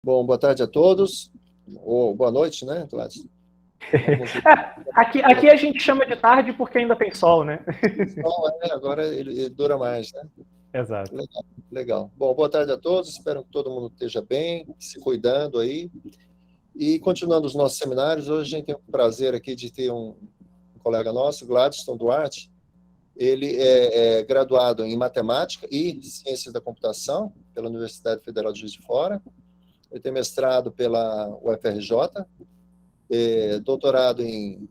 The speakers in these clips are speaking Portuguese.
Bom, boa tarde a todos, ou boa noite, né, Gladys? Aqui a gente chama de tarde porque ainda tem sol, né? Sol, agora ele dura mais, né? Exato. Legal, legal. Bom, boa tarde a todos, espero que todo mundo esteja bem, se cuidando aí. E continuando os nossos seminários, hoje a gente tem o prazer aqui de ter um colega nosso, Gladstone Duarte. Ele é graduado em Matemática e Ciência da Computação pela Universidade Federal de Juiz de Fora. Ele tem mestrado pela UFRJ, doutorado em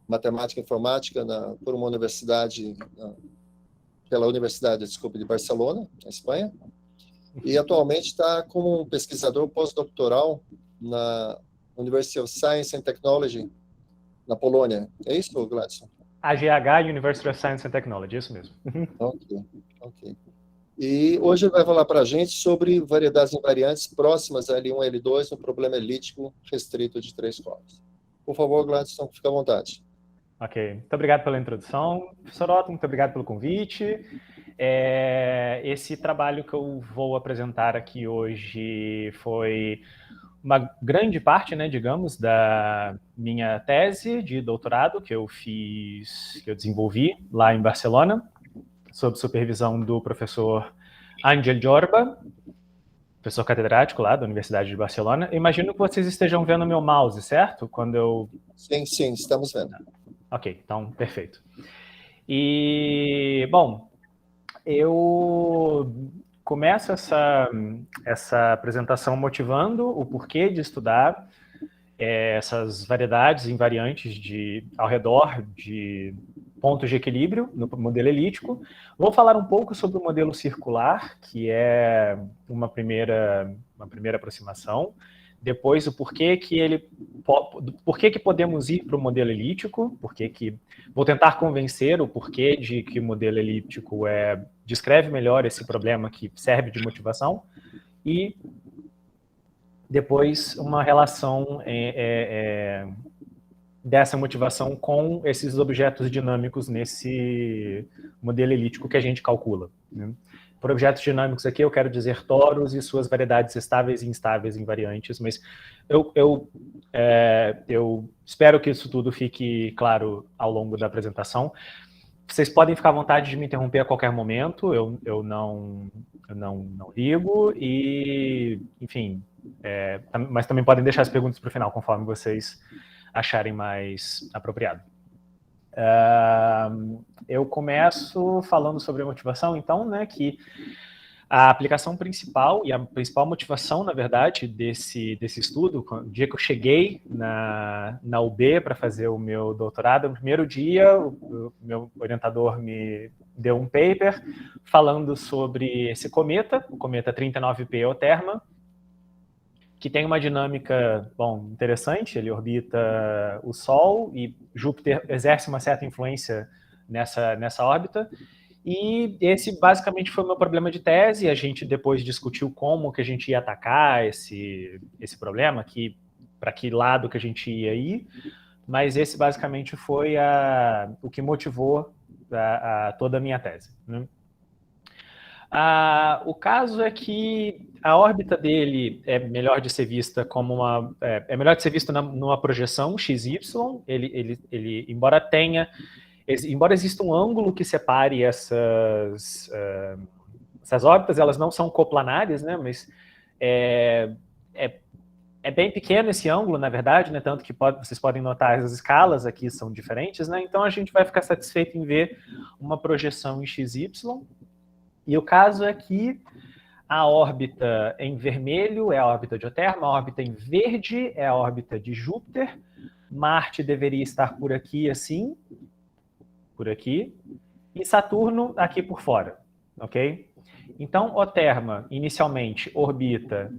Matemática e Informática por uma universidade, pela Universidade, desculpe, de Barcelona, na Espanha, e atualmente está como um pesquisador pós-doutoral na University of Science and Technology, na Polônia. É isso, Gladson? AGH, University of Science and Technology, isso mesmo. Ok. E hoje ele vai falar para a gente sobre variedades invariantes próximas a L1 e L2 no problema elíptico restrito de 3 cordas. Por favor, Gladson, fique à vontade. Ok, muito obrigado pela introdução, professor Otto, muito obrigado pelo convite. Esse trabalho que eu vou apresentar aqui hoje foi uma grande parte, né, digamos, da minha tese de doutorado que eu desenvolvi lá em Barcelona, sob supervisão do professor Àngel Jorba, professor catedrático lá da Universidade de Barcelona. Eu imagino que vocês estejam vendo meu mouse, certo? Quando eu... Sim, estamos vendo. Ok, então, perfeito. E, bom, eu começo essa apresentação motivando o porquê de estudar essas variedades invariantes ao redor de pontos de equilíbrio no modelo elíptico. Vou falar um pouco sobre o modelo circular, que é uma primeira aproximação. Depois, o porquê que podemos ir para o modelo elíptico, vou tentar convencer o porquê de que o modelo elíptico descreve melhor esse problema que serve de motivação, e depois uma relação dessa motivação com esses objetos dinâmicos nesse modelo elíptico que a gente calcula, né? Por objetos dinâmicos aqui eu quero dizer toros e suas variedades estáveis e instáveis invariantes, mas eu espero que isso tudo fique claro ao longo da apresentação. Vocês podem ficar à vontade de me interromper a qualquer momento, eu não ligo, e, enfim, mas também podem deixar as perguntas para o final, conforme vocês acharem mais apropriado. Eu começo falando sobre a motivação, então, né, que a aplicação principal e a principal motivação, na verdade, desse estudo, no dia que eu cheguei na UB para fazer o meu doutorado, no primeiro dia, o meu orientador me deu um paper falando sobre esse cometa, o cometa 39P Euterma, que tem uma dinâmica, interessante. Ele orbita o Sol e Júpiter exerce uma certa influência nessa órbita. E esse basicamente foi o meu problema de tese. A gente depois discutiu como que a gente ia atacar esse problema, para que lado que a gente ia ir, mas esse basicamente foi o que motivou toda a minha tese, né? O caso é que a órbita dele é melhor de ser vista como melhor de ser vista numa projeção XY. Ele embora exista um ângulo que separe essas órbitas, elas não são coplanares, né? Mas é bem pequeno esse ângulo, na verdade, né? Tanto que vocês podem notar as escalas aqui são diferentes, né? Então a gente vai ficar satisfeito em ver uma projeção em XY. E o caso é que a órbita em vermelho é a órbita de Euterma, a órbita em verde é a órbita de Júpiter. Marte deveria estar por aqui, assim, por aqui, e Saturno aqui por fora, ok? Então, Euterma, inicialmente, orbita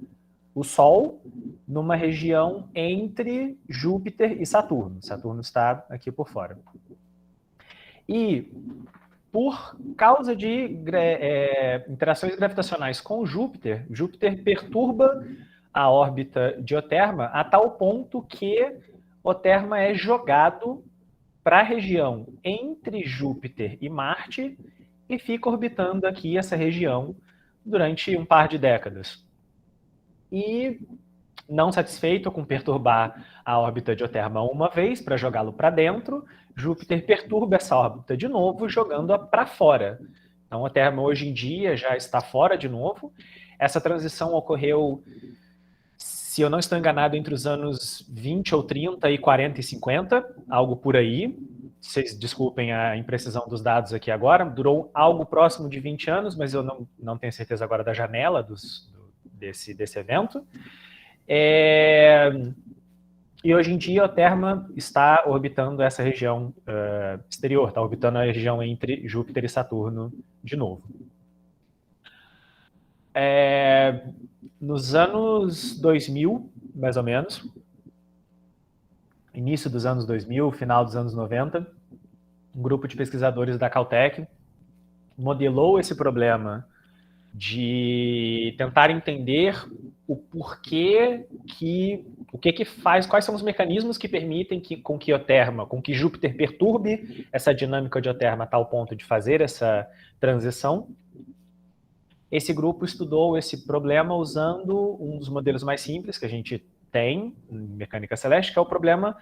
o Sol numa região entre Júpiter e Saturno. Saturno está aqui por fora. E por causa de interações gravitacionais com Júpiter, Júpiter perturba a órbita de Euterma a tal ponto que Euterma é jogado para a região entre Júpiter e Marte e fica orbitando aqui essa região durante um par de décadas. e, não satisfeito com perturbar a órbita de Oterma uma vez para jogá-lo para dentro, Júpiter perturba essa órbita de novo, jogando-a para fora. Então, Oterma hoje em dia já está fora de novo. Essa transição ocorreu, se eu não estou enganado, entre os anos 20 ou 30 e 40 e 50, algo por aí. Vocês desculpem a imprecisão dos dados aqui agora. Durou algo próximo de 20 anos, mas eu não tenho certeza agora da janela desse evento. E hoje em dia, Oterma está orbitando essa região exterior, está orbitando a região entre Júpiter e Saturno de novo. Nos anos 2000, mais ou menos, início dos anos 2000, final dos anos 90, um grupo de pesquisadores da Caltech modelou esse problema de tentar entender o porquê o que faz, quais são os mecanismos que permitem com que Júpiter perturbe essa dinâmica de Oterma a tal ponto de fazer essa transição. Esse grupo estudou esse problema usando um dos modelos mais simples que a gente tem em mecânica celeste, que é o problema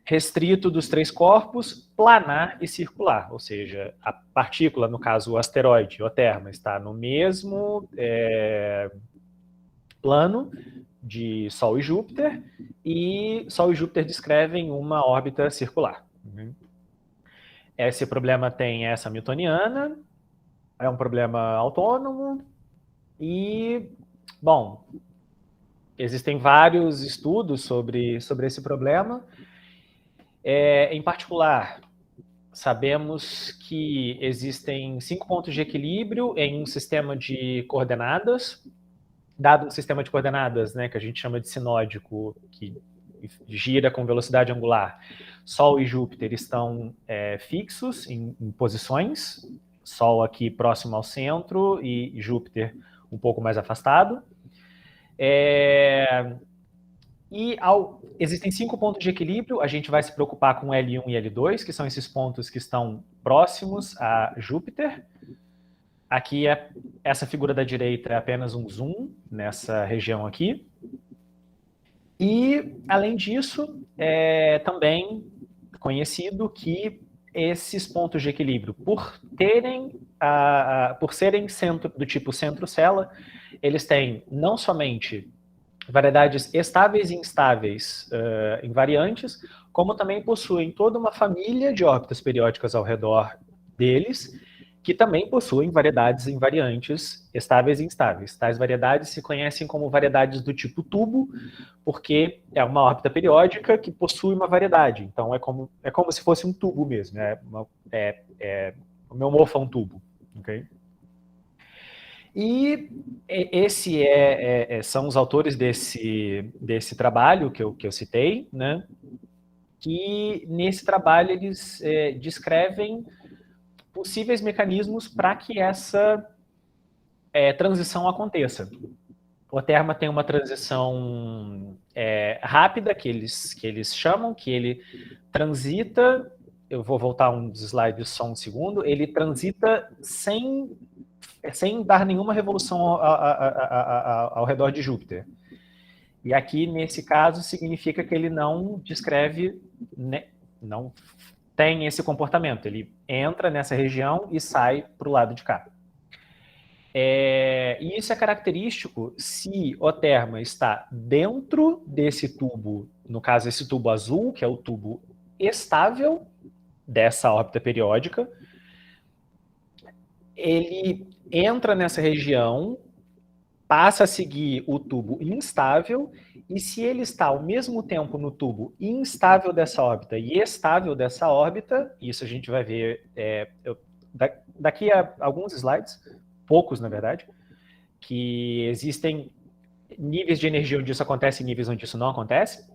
restrito dos três corpos, planar e circular, ou seja, a partícula, no caso o asteroide, Oterma, está no mesmo plano de Sol e Júpiter descrevem uma órbita circular. Esse problema tem essa hamiltoniana, é um problema autônomo e, bom, existem vários estudos sobre esse problema. Em particular, sabemos que existem 5 pontos de equilíbrio em um sistema de coordenadas. Dado um sistema de coordenadas, né, que a gente chama de sinódico, que gira com velocidade angular, Sol e Júpiter estão fixos em posições, Sol aqui próximo ao centro e Júpiter um pouco mais afastado. Existem 5 pontos de equilíbrio, a gente vai se preocupar com L1 e L2, que são esses pontos que estão próximos a Júpiter. Aqui, essa figura da direita é apenas um zoom nessa região aqui. E, além disso, é também conhecido que esses pontos de equilíbrio, por serem do tipo centro-sela, eles têm não somente variedades estáveis e instáveis invariantes, como também possuem toda uma família de órbitas periódicas ao redor deles, que também possuem variedades invariantes estáveis e instáveis. Tais variedades se conhecem como variedades do tipo tubo, porque é uma órbita periódica que possui uma variedade. Então, é como se fosse um tubo mesmo. O meu morfo é um tubo. Okay? E são os autores desse trabalho que eu citei, né? Que nesse trabalho eles descrevem possíveis mecanismos para que essa transição aconteça. O Oterma tem uma transição rápida, que eles chamam, que ele transita, eu vou voltar uns slides só um segundo, ele transita sem dar nenhuma revolução ao redor de Júpiter. E aqui, nesse caso, significa que ele não descreve, né, não tem esse comportamento. Ele entra nessa região e sai para o lado de cá. E isso é característico se Oterma está dentro desse tubo, no caso, esse tubo azul, que é o tubo estável dessa órbita periódica. Ele entra nessa região, passa a seguir o tubo instável, e se ele está ao mesmo tempo no tubo instável dessa órbita e estável dessa órbita, isso a gente vai ver daqui a alguns slides, poucos na verdade, que existem níveis de energia onde isso acontece e níveis onde isso não acontece,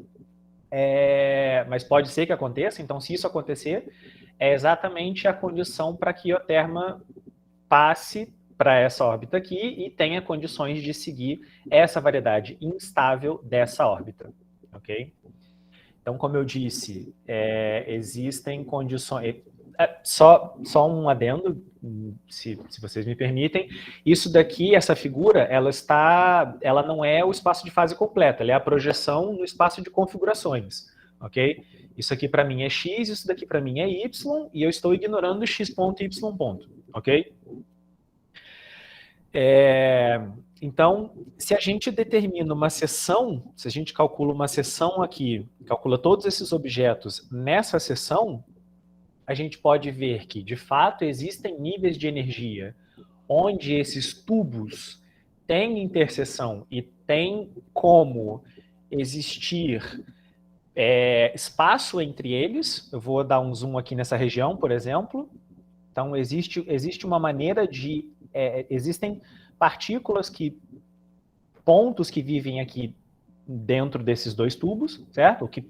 mas pode ser que aconteça. Então, se isso acontecer, é exatamente a condição para que Oterma passe para essa órbita aqui e tenha condições de seguir essa variedade instável dessa órbita, ok? Então, como eu disse, existem condições... Só um adendo, se vocês me permitem. Isso daqui, essa figura, ela não é o espaço de fase completo, ela é a projeção no espaço de configurações, ok? Isso aqui para mim é x, isso daqui para mim é y, e eu estou ignorando x ponto e y ponto, ok? Então, se a gente determina uma seção, se a gente calcula uma seção aqui, calcula todos esses objetos nessa seção, a gente pode ver que, de fato, existem níveis de energia onde esses tubos têm interseção e tem como existir espaço entre eles. Eu vou dar um zoom aqui nessa região, por exemplo. Então, existe uma maneira de... existem partículas pontos que vivem aqui dentro desses dois tubos, certo? O que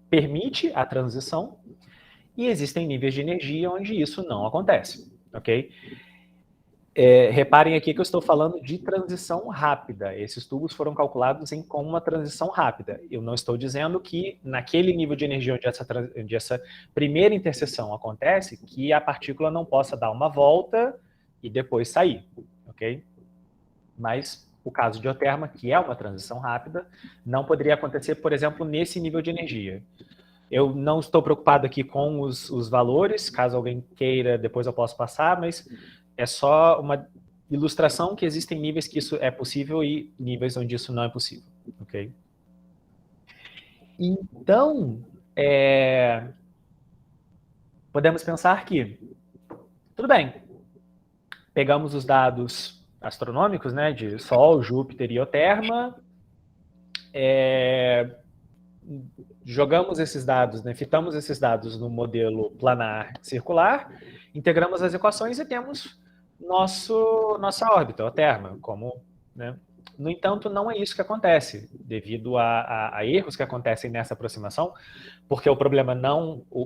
permite a transição. E existem níveis de energia onde isso não acontece, ok? Reparem aqui que eu estou falando de transição rápida. Esses tubos foram calculados como uma transição rápida. Eu não estou dizendo que naquele nível de energia onde essa primeira interseção acontece, que a partícula não possa dar uma volta e depois sair, ok? Mas o caso de euterma, que é uma transição rápida, não poderia acontecer, por exemplo, nesse nível de energia. Eu não estou preocupado aqui com os valores, caso alguém queira, depois eu posso passar, mas é só uma ilustração que existem níveis que isso é possível e níveis onde isso não é possível, ok? Então, podemos pensar que, tudo bem, pegamos os dados astronômicos, né, de Sol, Júpiter e Euterma, jogamos esses dados, né, fitamos esses dados no modelo planar circular, integramos as equações e temos nossa órbita, Euterma, como, né? No entanto, não é isso que acontece, devido a erros que acontecem nessa aproximação, porque o problema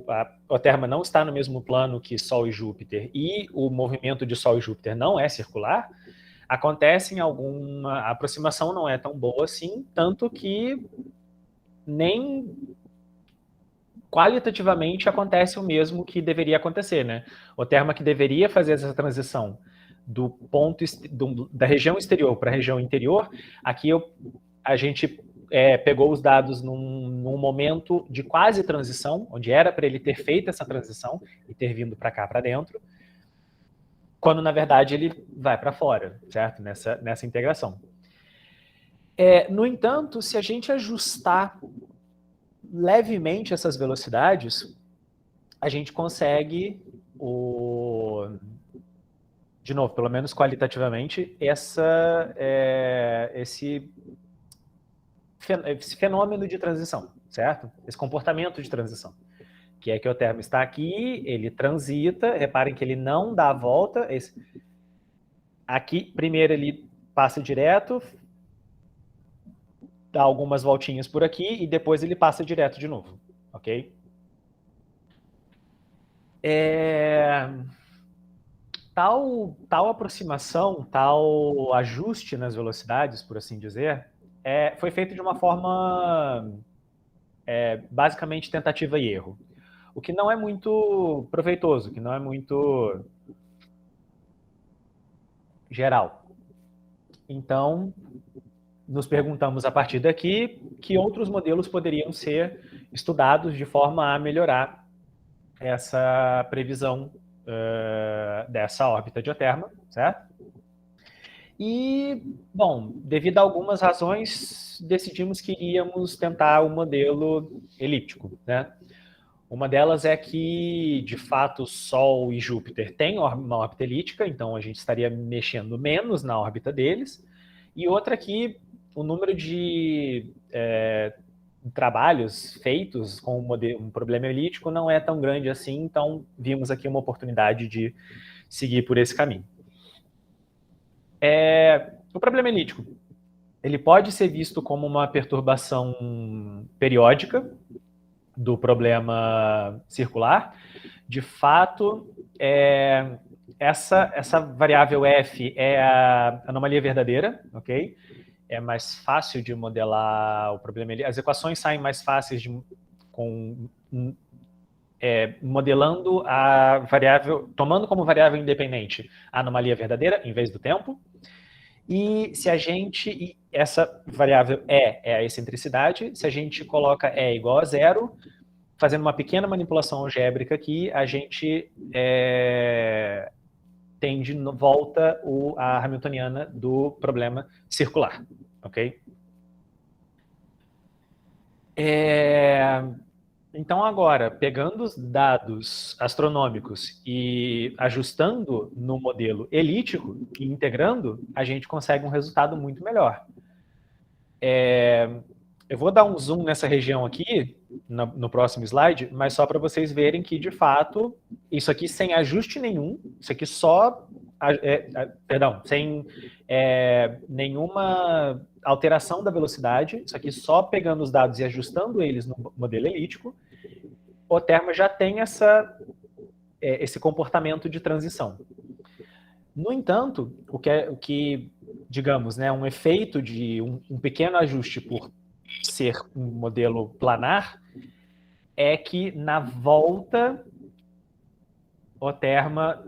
a Euterma não está no mesmo plano que Sol e Júpiter, e o movimento de Sol e Júpiter não é circular, a aproximação não é tão boa assim, tanto que nem qualitativamente acontece o mesmo que deveria acontecer, né? O Euterma que deveria fazer essa transição da região exterior para a região interior, aqui a gente pegou os dados num momento de quase transição, onde era para ele ter feito essa transição e ter vindo para cá, para dentro, quando, na verdade, ele vai para fora, certo? Nessa integração. No entanto, se a gente ajustar levemente essas velocidades, a gente consegue, de novo, pelo menos qualitativamente, esse fenômeno de transição, certo? Esse comportamento de transição. Que é que o Euterma está aqui, ele transita, reparem que ele não dá a volta. Aqui, primeiro ele passa direto, dá algumas voltinhas por aqui e depois ele passa direto de novo, ok? Tal aproximação, tal ajuste nas velocidades, por assim dizer, foi feito de uma forma basicamente tentativa e erro. O que não é muito proveitoso, o que não é muito geral. Então, nos perguntamos a partir daqui que outros modelos poderiam ser estudados de forma a melhorar essa previsão dessa órbita de Euterma, certo? E, bom, devido a algumas razões, decidimos que iríamos tentar o modelo elíptico, né? Uma delas é que, de fato, Sol e Júpiter têm uma órbita elíptica, então a gente estaria mexendo menos na órbita deles. E outra que o número de trabalhos feitos com um problema elíptico não é tão grande assim, então vimos aqui uma oportunidade de seguir por esse caminho. O problema elíptico, ele pode ser visto como uma perturbação periódica do problema circular. De fato, essa variável f é a anomalia verdadeira, ok? É mais fácil de modelar o problema. As equações saem mais fáceis modelando a variável, tomando como variável independente a anomalia verdadeira em vez do tempo. E se a gente, essa variável é a excentricidade, se a gente coloca E igual a zero, fazendo uma pequena manipulação algébrica aqui, a gente tem de volta a hamiltoniana do problema circular, ok? Então agora, pegando os dados astronômicos e ajustando no modelo elíptico e integrando, a gente consegue um resultado muito melhor. Eu vou dar um zoom nessa região aqui, no próximo slide, mas só para vocês verem que, de fato, isso aqui sem ajuste nenhum, isso aqui só, perdão, sem nenhuma alteração da velocidade, isso aqui só pegando os dados e ajustando eles no modelo elíptico, o termo já tem esse comportamento de transição. No entanto, o que digamos, né, um efeito de um pequeno ajuste por ser um modelo planar é que na volta o Terma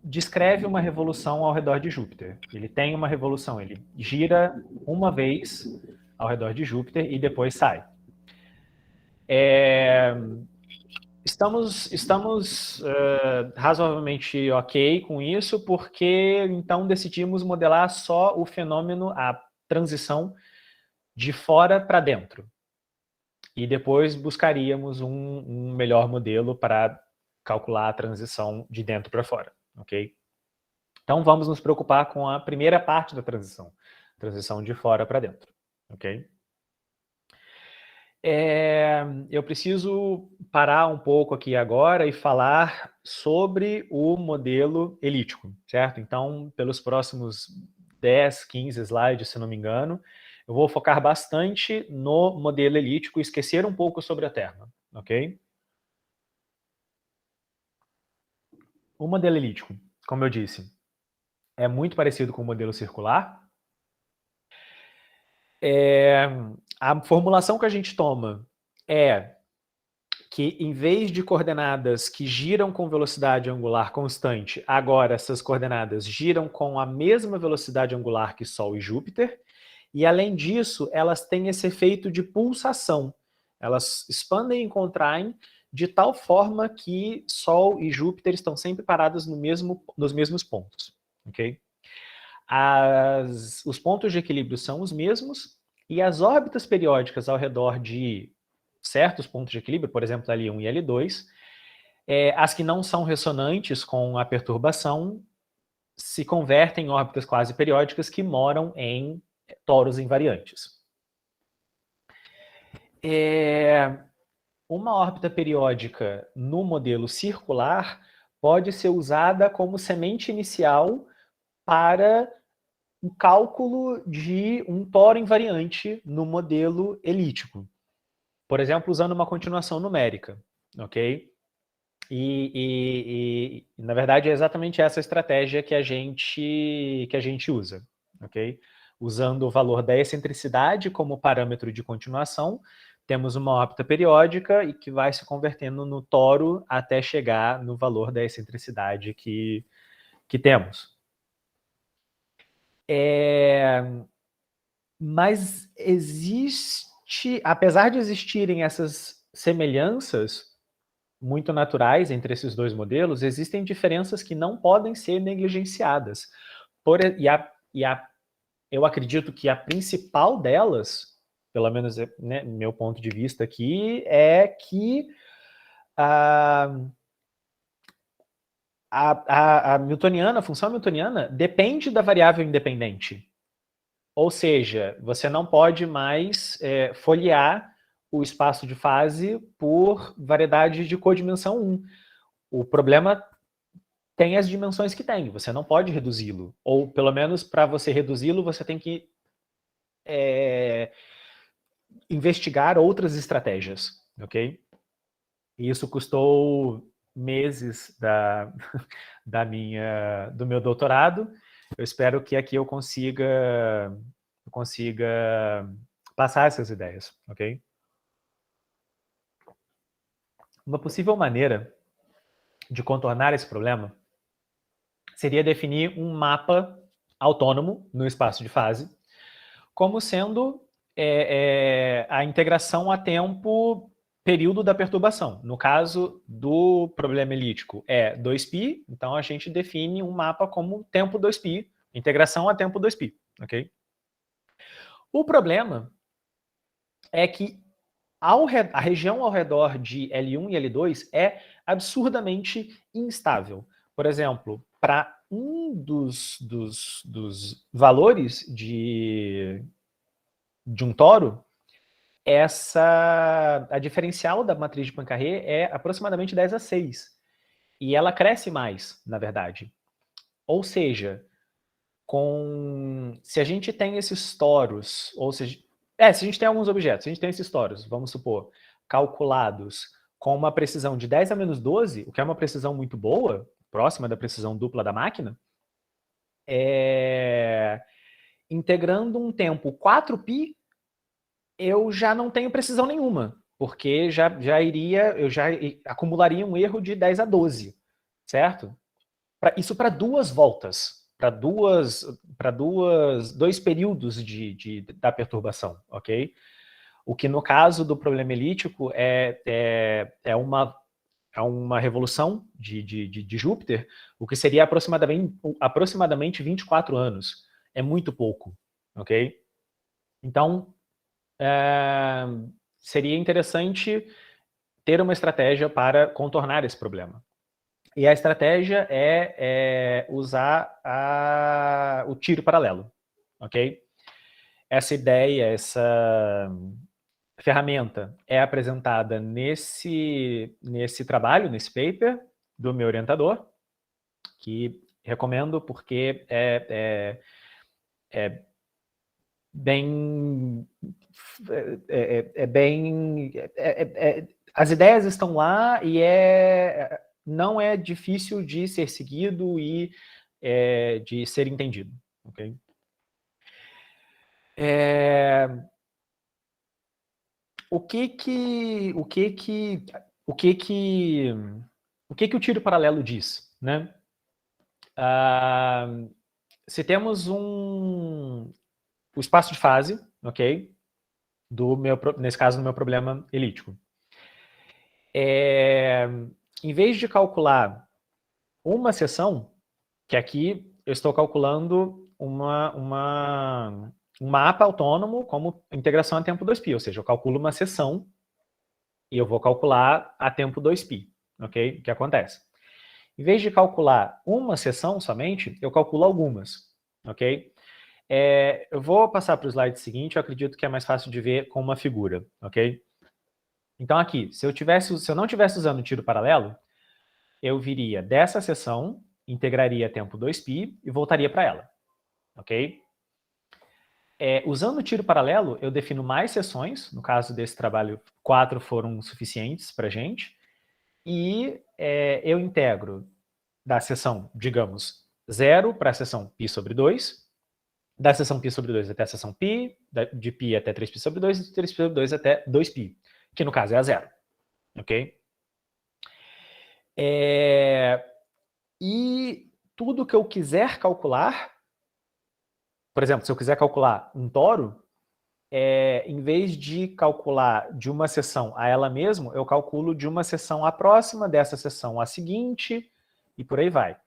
descreve uma revolução ao redor de Júpiter. Ele tem uma revolução, ele gira uma vez ao redor de Júpiter e depois sai. Estamos razoavelmente ok com isso, porque então decidimos modelar só o fenômeno, a transição de fora para dentro. E depois buscaríamos um melhor modelo para calcular a transição de dentro para fora, ok? Então vamos nos preocupar com a primeira parte da transição de fora para dentro, ok? Eu preciso parar um pouco aqui agora e falar sobre o modelo elíptico, certo? Então, pelos próximos 10, 15 slides, se não me engano, eu vou focar bastante no modelo elíptico e esquecer um pouco sobre a Terra, ok? O modelo elíptico, como eu disse, é muito parecido com o modelo circular. A formulação que a gente toma é que, em vez de coordenadas que giram com velocidade angular constante, agora essas coordenadas giram com a mesma velocidade angular que Sol e Júpiter, e, além disso, elas têm esse efeito de pulsação. Elas expandem e contraem de tal forma que Sol e Júpiter estão sempre paradas nos mesmos pontos, ok? Os pontos de equilíbrio são os mesmos, e as órbitas periódicas ao redor de certos pontos de equilíbrio, por exemplo, L1 e L2, as que não são ressonantes com a perturbação se convertem em órbitas quase periódicas que moram em toros invariantes. Uma órbita periódica no modelo circular pode ser usada como semente inicial para o cálculo de um toro invariante no modelo elíptico. Por exemplo, usando uma continuação numérica, ok? Na verdade, é exatamente essa estratégia que a gente usa, ok? Usando o valor da excentricidade como parâmetro de continuação, temos uma órbita periódica e que vai se convertendo no toro até chegar no valor da excentricidade que temos. Mas apesar de existirem essas semelhanças muito naturais entre esses dois modelos, existem diferenças que não podem ser negligenciadas. Eu acredito que a principal delas, pelo menos, né, meu ponto de vista aqui, é que a função hamiltoniana depende da variável independente. Ou seja, você não pode mais folhear o espaço de fase por variedade de codimensão 1. O problema tem as dimensões que tem, você não pode reduzi-lo. Ou, pelo menos, para você reduzi-lo, você tem que investigar outras estratégias, ok? E isso custou meses do meu doutorado. Eu espero que aqui eu consiga passar essas ideias, ok? Uma possível maneira de contornar esse problema seria definir um mapa autônomo no espaço de fase, como sendo a integração a tempo período da perturbação. No caso do problema elíptico é 2π, então a gente define um mapa como tempo 2π, integração a tempo 2π, ok? O problema é que a região ao redor de L1 e L2 é absurdamente instável. Por exemplo, para um dos valores de um toro, a diferencial da matriz de Poincaré é aproximadamente 10 a 6. E ela cresce mais, na verdade. Ou seja, se a gente tem esses toros, ou seja, se a gente tem alguns objetos, se a gente tem esses toros, vamos supor, calculados com uma precisão de 10 a menos 12, o que é uma precisão muito boa, próxima da precisão dupla da máquina, integrando um tempo 4π, eu já não tenho precisão nenhuma, porque eu já acumularia um erro de 10 a 12, certo? Isso para 2 voltas, para dois períodos da perturbação, ok? O que no caso do problema elíptico é uma revolução de Júpiter, o que seria aproximadamente 24 anos. É muito pouco, ok? Então, seria interessante ter uma estratégia para contornar esse problema. E a estratégia é usar o tiro paralelo, ok? Essa ideia, essa ferramenta é apresentada nesse trabalho, nesse paper do meu orientador, que recomendo porque as ideias estão lá e não é difícil de ser seguido e de ser entendido, ok? O que o tiro paralelo diz, né? Se temos o espaço de fase, ok? Nesse caso, do meu problema elíptico. Em vez de calcular uma seção, que aqui eu estou calculando um mapa autônomo como integração a tempo 2π, ou seja, eu calculo uma seção e eu vou calcular a tempo 2π, ok? O que acontece? Em vez de calcular uma seção somente, eu calculo algumas, ok? Eu vou passar para o slide seguinte, eu acredito que é mais fácil de ver com uma figura, ok? Então aqui, se eu não estivesse usando o tiro paralelo, eu viria dessa seção, integraria tempo 2π e voltaria para ela, ok? Usando o tiro paralelo, eu defino mais seções, no caso desse trabalho, 4 foram suficientes para a gente, e eu integro da seção, digamos, 0 para a seção π sobre 2, da seção π sobre 2 até a seção π, de π até 3π sobre 2, e de 3π sobre 2 até 2π, que no caso é a 0, ok? E tudo que eu quiser calcular, por exemplo, se eu quiser calcular um toro, em vez de calcular de uma seção a ela mesma, eu calculo de uma seção à próxima, dessa seção à seguinte, e por aí vai.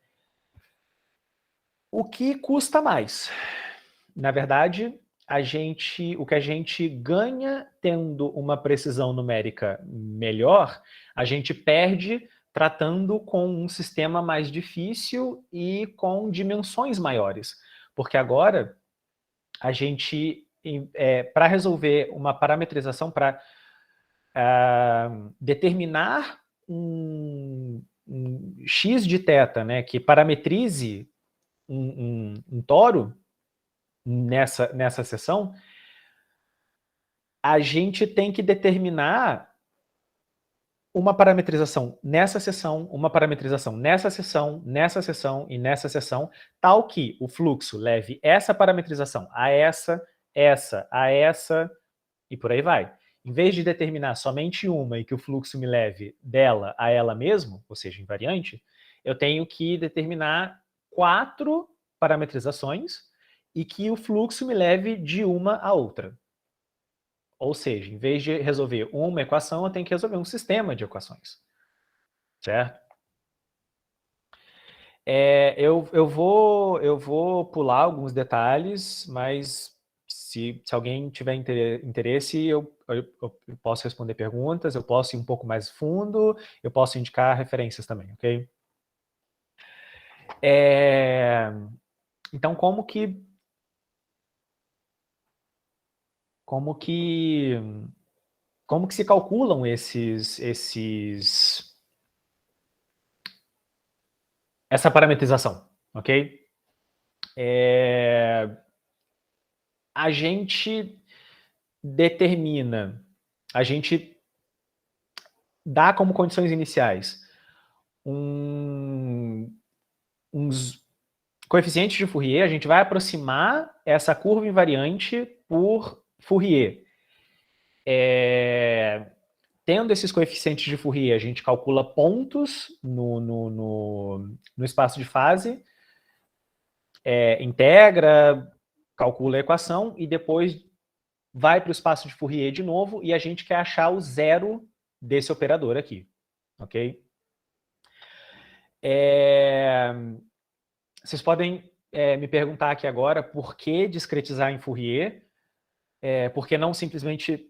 O que custa mais? Na verdade, o que a gente ganha tendo uma precisão numérica melhor, a gente perde tratando com um sistema mais difícil e com dimensões maiores. Porque agora, a gente, para resolver uma parametrização, para determinar um x de θ, né, que parametrize um toro nessa seção, a gente tem que determinar uma parametrização nessa seção, uma parametrização nessa seção e nessa seção, tal que o fluxo leve essa parametrização a essa, e por aí vai. em vez de determinar somente uma e que o fluxo me leve dela a ela mesmo, ou seja, invariante, eu tenho que determinar 4 parametrizações e que o fluxo me leve de uma a outra. Ou seja, em vez de resolver uma equação, eu tenho que resolver um sistema de equações. Certo? Eu vou pular alguns detalhes, mas se alguém tiver interesse, eu posso responder perguntas, eu posso ir um pouco mais fundo, eu posso indicar referências também, ok? Então, como que se calculam essa parametrização, ok? A gente determina, a gente dá como condições iniciais uns coeficientes de Fourier, a gente vai aproximar essa curva invariante por Fourier. Tendo esses coeficientes de Fourier, a gente calcula pontos no espaço de fase, integra, calcula a equação e depois vai para o espaço de Fourier de novo e a gente quer achar o zero desse operador aqui, ok? Vocês podem me perguntar aqui agora por que discretizar em Fourier, por que não simplesmente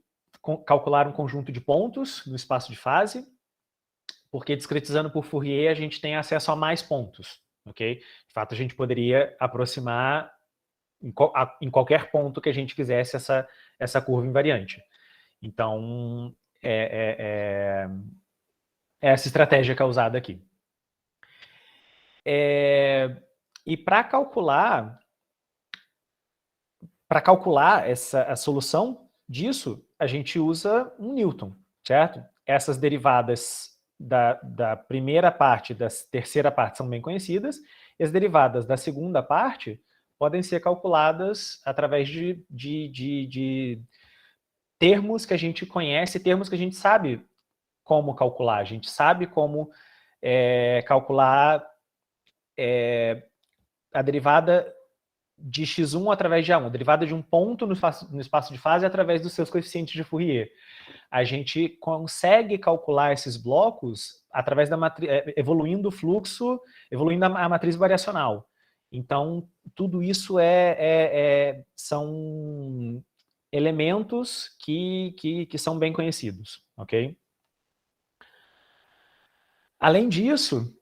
calcular um conjunto de pontos no espaço de fase, porque discretizando por Fourier a gente tem acesso a mais pontos, ok? De fato, a gente poderia aproximar em qualquer ponto que a gente quisesse essa curva invariante. Então, é essa estratégia que é usada aqui. E para calcular a solução disso, a gente usa um Newton, certo? Essas derivadas da primeira parte e da terceira parte são bem conhecidas, e as derivadas da segunda parte podem ser calculadas através de termos que a gente conhece, termos que a gente sabe como calcular. A gente sabe como calcular a derivada de x1 através de a1, a derivada de um ponto no espaço de fase através dos seus coeficientes de Fourier. A gente consegue calcular esses blocos através da evoluindo o fluxo, evoluindo a matriz variacional. Então, tudo isso são elementos que são bem conhecidos, ok? Além disso,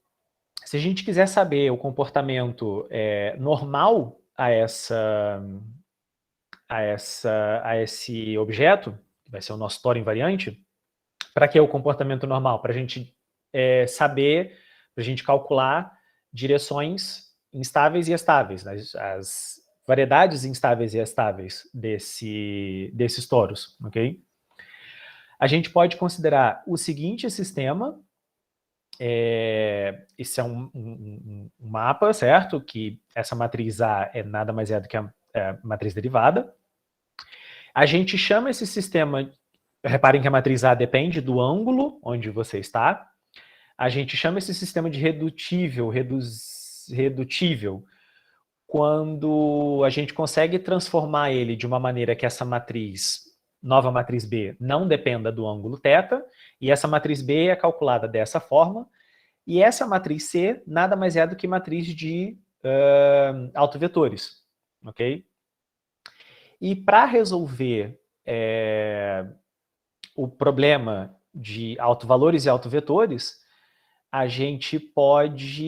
se a gente quiser saber o comportamento normal a esse objeto, que vai ser o nosso tório invariante, para que é o comportamento normal? Para a gente saber, para a gente calcular direções instáveis e estáveis, né? As variedades instáveis e estáveis desses toros, ok? A gente pode considerar o seguinte sistema. Esse é um mapa, certo? Que essa matriz A é nada mais do que a matriz derivada. A gente chama esse sistema, reparem que a matriz A depende do ângulo onde você está. A gente chama esse sistema de redutível quando a gente consegue transformar ele de uma maneira que essa nova matriz B, não dependa do ângulo θ, e essa matriz B é calculada dessa forma, e essa matriz C nada mais é do que matriz de autovetores, ok? E para resolver o problema de autovalores e autovetores, a gente pode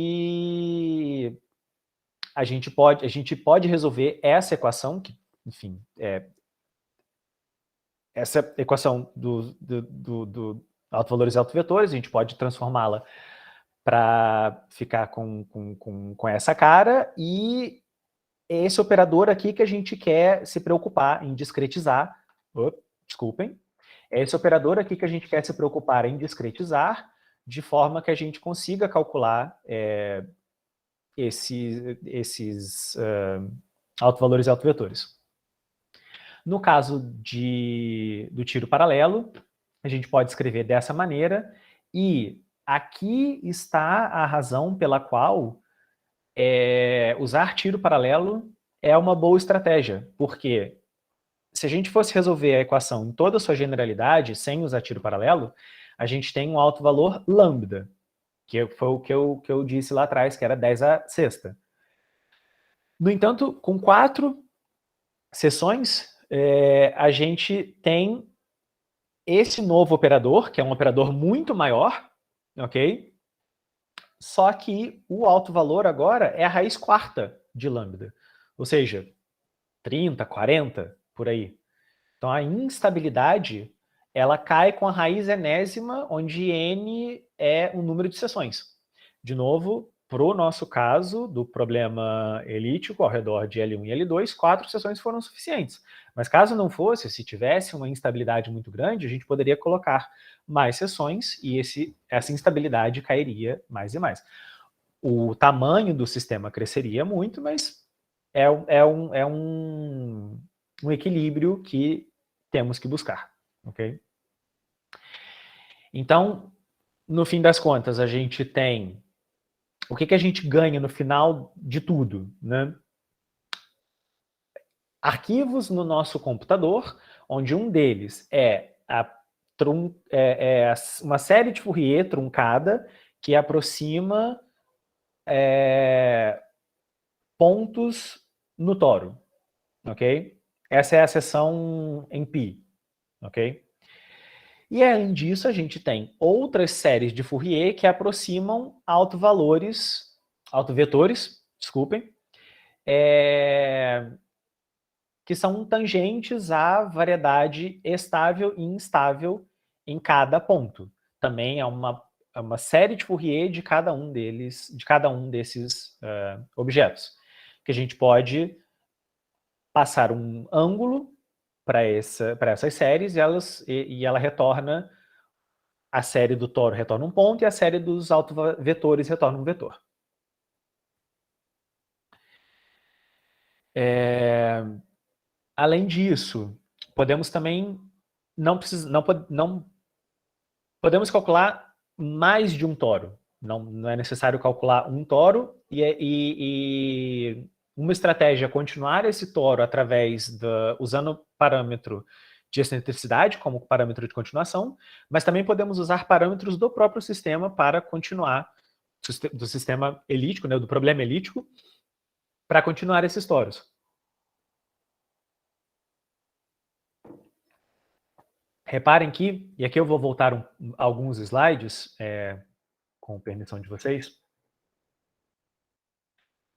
resolver essa equação, que, enfim, essa equação do autovalores e autovetores, a gente pode transformá-la para ficar com essa cara, e esse operador aqui que a gente quer se preocupar em discretizar, desculpem, é esse operador aqui que a gente quer se preocupar em discretizar, de forma que a gente consiga calcular esses autovalores e autovetores. No caso do tiro paralelo, a gente pode escrever dessa maneira, e aqui está a razão pela qual usar tiro paralelo é uma boa estratégia, porque se a gente fosse resolver a equação em toda a sua generalidade, sem usar tiro paralelo, a gente tem um alto valor lambda, que foi o que eu disse lá atrás, que era 10 a sexta. No entanto, com 4 seções, a gente tem esse novo operador, que é um operador muito maior, ok? Só que o alto valor agora é a raiz quarta de lambda, ou seja, 30, 40, por aí. Então a instabilidade, ela cai com a raiz enésima, onde n é o número de seções. De novo, para o nosso caso do problema elíptico ao redor de L1 e L2, 4 seções foram suficientes. Mas caso não fosse, se tivesse uma instabilidade muito grande, a gente poderia colocar mais seções e essa instabilidade cairia mais e mais. O tamanho do sistema cresceria muito, mas é um equilíbrio que temos que buscar, ok? Então, no fim das contas, a gente tem o que a gente ganha no final de tudo, né? Arquivos no nosso computador, onde um deles é uma série de Fourier truncada que aproxima pontos no toro, ok? Essa é a seção em π, ok? E além disso, a gente tem outras séries de Fourier que aproximam autovetores, desculpem, que são tangentes à variedade estável e instável em cada ponto. Também é uma série de Fourier de cada um desses objetos, que a gente pode passar um ângulo para essas séries e ela retorna, a série do toro retorna um ponto e a série dos autovetores retorna um vetor. Além disso, podemos também não podemos calcular mais de um toro. Não é necessário calcular um toro e uma estratégia é continuar esse toro usando o parâmetro de excentricidade como parâmetro de continuação, mas também podemos usar parâmetros do próprio sistema para continuar, do sistema elíptico, né, do problema elíptico, para continuar esses toros. Reparem que, e aqui eu vou voltar alguns slides, com permissão de vocês.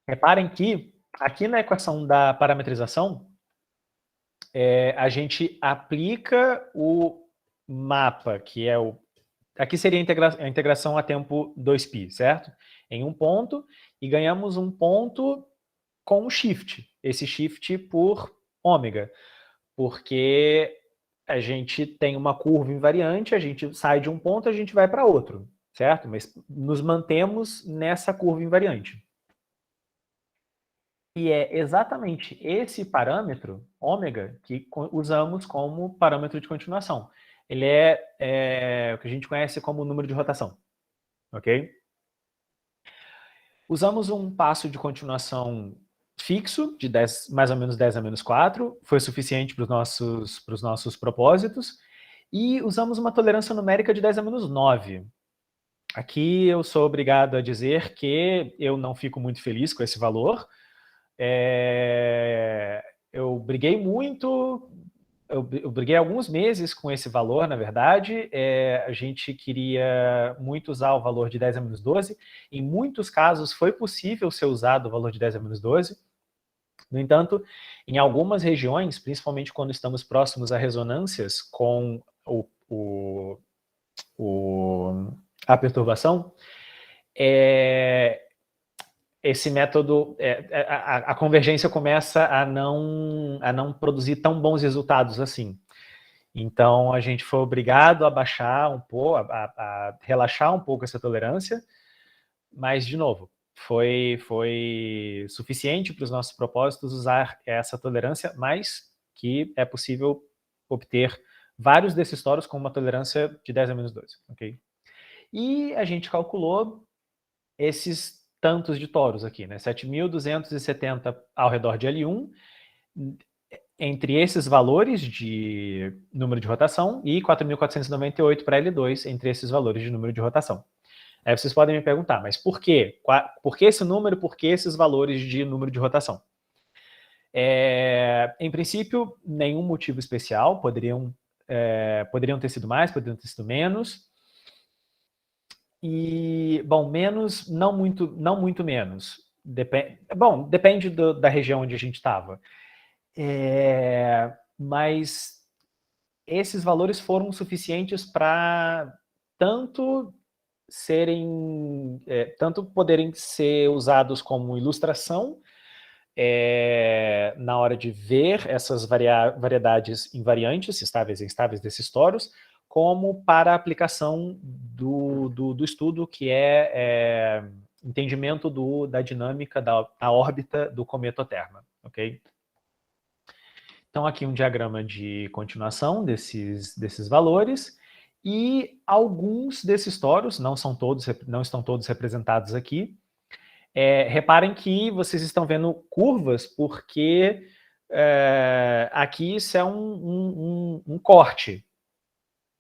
Reparem que, aqui na equação da parametrização, a gente aplica o mapa, que é o... Aqui seria a integração a tempo 2π, certo? Em um ponto, e ganhamos um ponto com um shift. Esse shift por ômega, porque a gente tem uma curva invariante, a gente sai de um ponto, a gente vai para outro, certo? Mas nos mantemos nessa curva invariante. E é exatamente esse parâmetro, ômega, que usamos como parâmetro de continuação. Ele é o que a gente conhece como número de rotação, ok? Usamos um passo de continuação fixo, de 10, mais ou menos 10 a menos 4, foi suficiente para os nossos propósitos, e usamos uma tolerância numérica de 10 a menos 9. Aqui eu sou obrigado a dizer que eu não fico muito feliz com esse valor. Eu briguei muito, eu briguei alguns meses com esse valor, na verdade. A gente queria muito usar o valor de 10 a menos 12. Em muitos casos foi possível ser usado o valor de 10 a menos 12. No entanto, em algumas regiões, principalmente quando estamos próximos a ressonâncias com a perturbação, esse método, a convergência começa a não produzir tão bons resultados assim. Então, a gente foi obrigado a baixar um pouco, a relaxar um pouco essa tolerância, mas, de novo, foi suficiente para os nossos propósitos usar essa tolerância, mas que é possível obter vários desses toros com uma tolerância de 10 a menos 2, ok? E a gente calculou esses tantos de toros aqui, né? 7.270 ao redor de L1, entre esses valores de número de rotação, e 4.498 para L2, entre esses valores de número de rotação. Aí vocês podem me perguntar, mas por quê? Por que esse número, por que esses valores de número de rotação? Em princípio, nenhum motivo especial, poderiam ter sido mais, poderiam ter sido menos. E, bom, menos, não muito menos. Depende da região onde a gente estava. Mas esses valores foram suficientes para tanto poderem ser usados como ilustração na hora de ver essas variedades invariantes, estáveis e instáveis desses toros, como para a aplicação do estudo, que é entendimento da dinâmica da órbita do cometa Terma, ok? Então, aqui um diagrama de continuação desses valores, e alguns desses toros, não estão todos representados aqui. Reparem que vocês estão vendo curvas, porque aqui isso é um corte,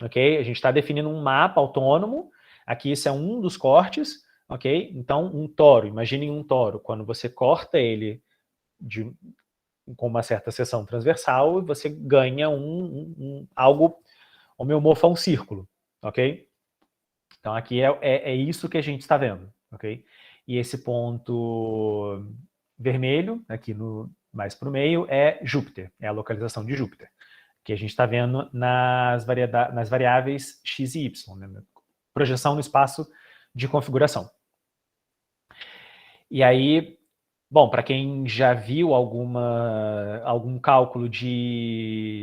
ok? A gente está definindo um mapa autônomo, aqui isso é um dos cortes, ok? Então, um toro, imaginem um toro, quando você corta ele com uma certa seção transversal, você ganha algo homeomorfo a um círculo, ok? Então, aqui é isso que a gente está vendo, ok? E esse ponto vermelho, aqui mais para o meio, é Júpiter, é a localização de Júpiter, que a gente está vendo nas variáveis x e y, né? Projeção no espaço de configuração. E aí, bom, para quem já viu algum cálculo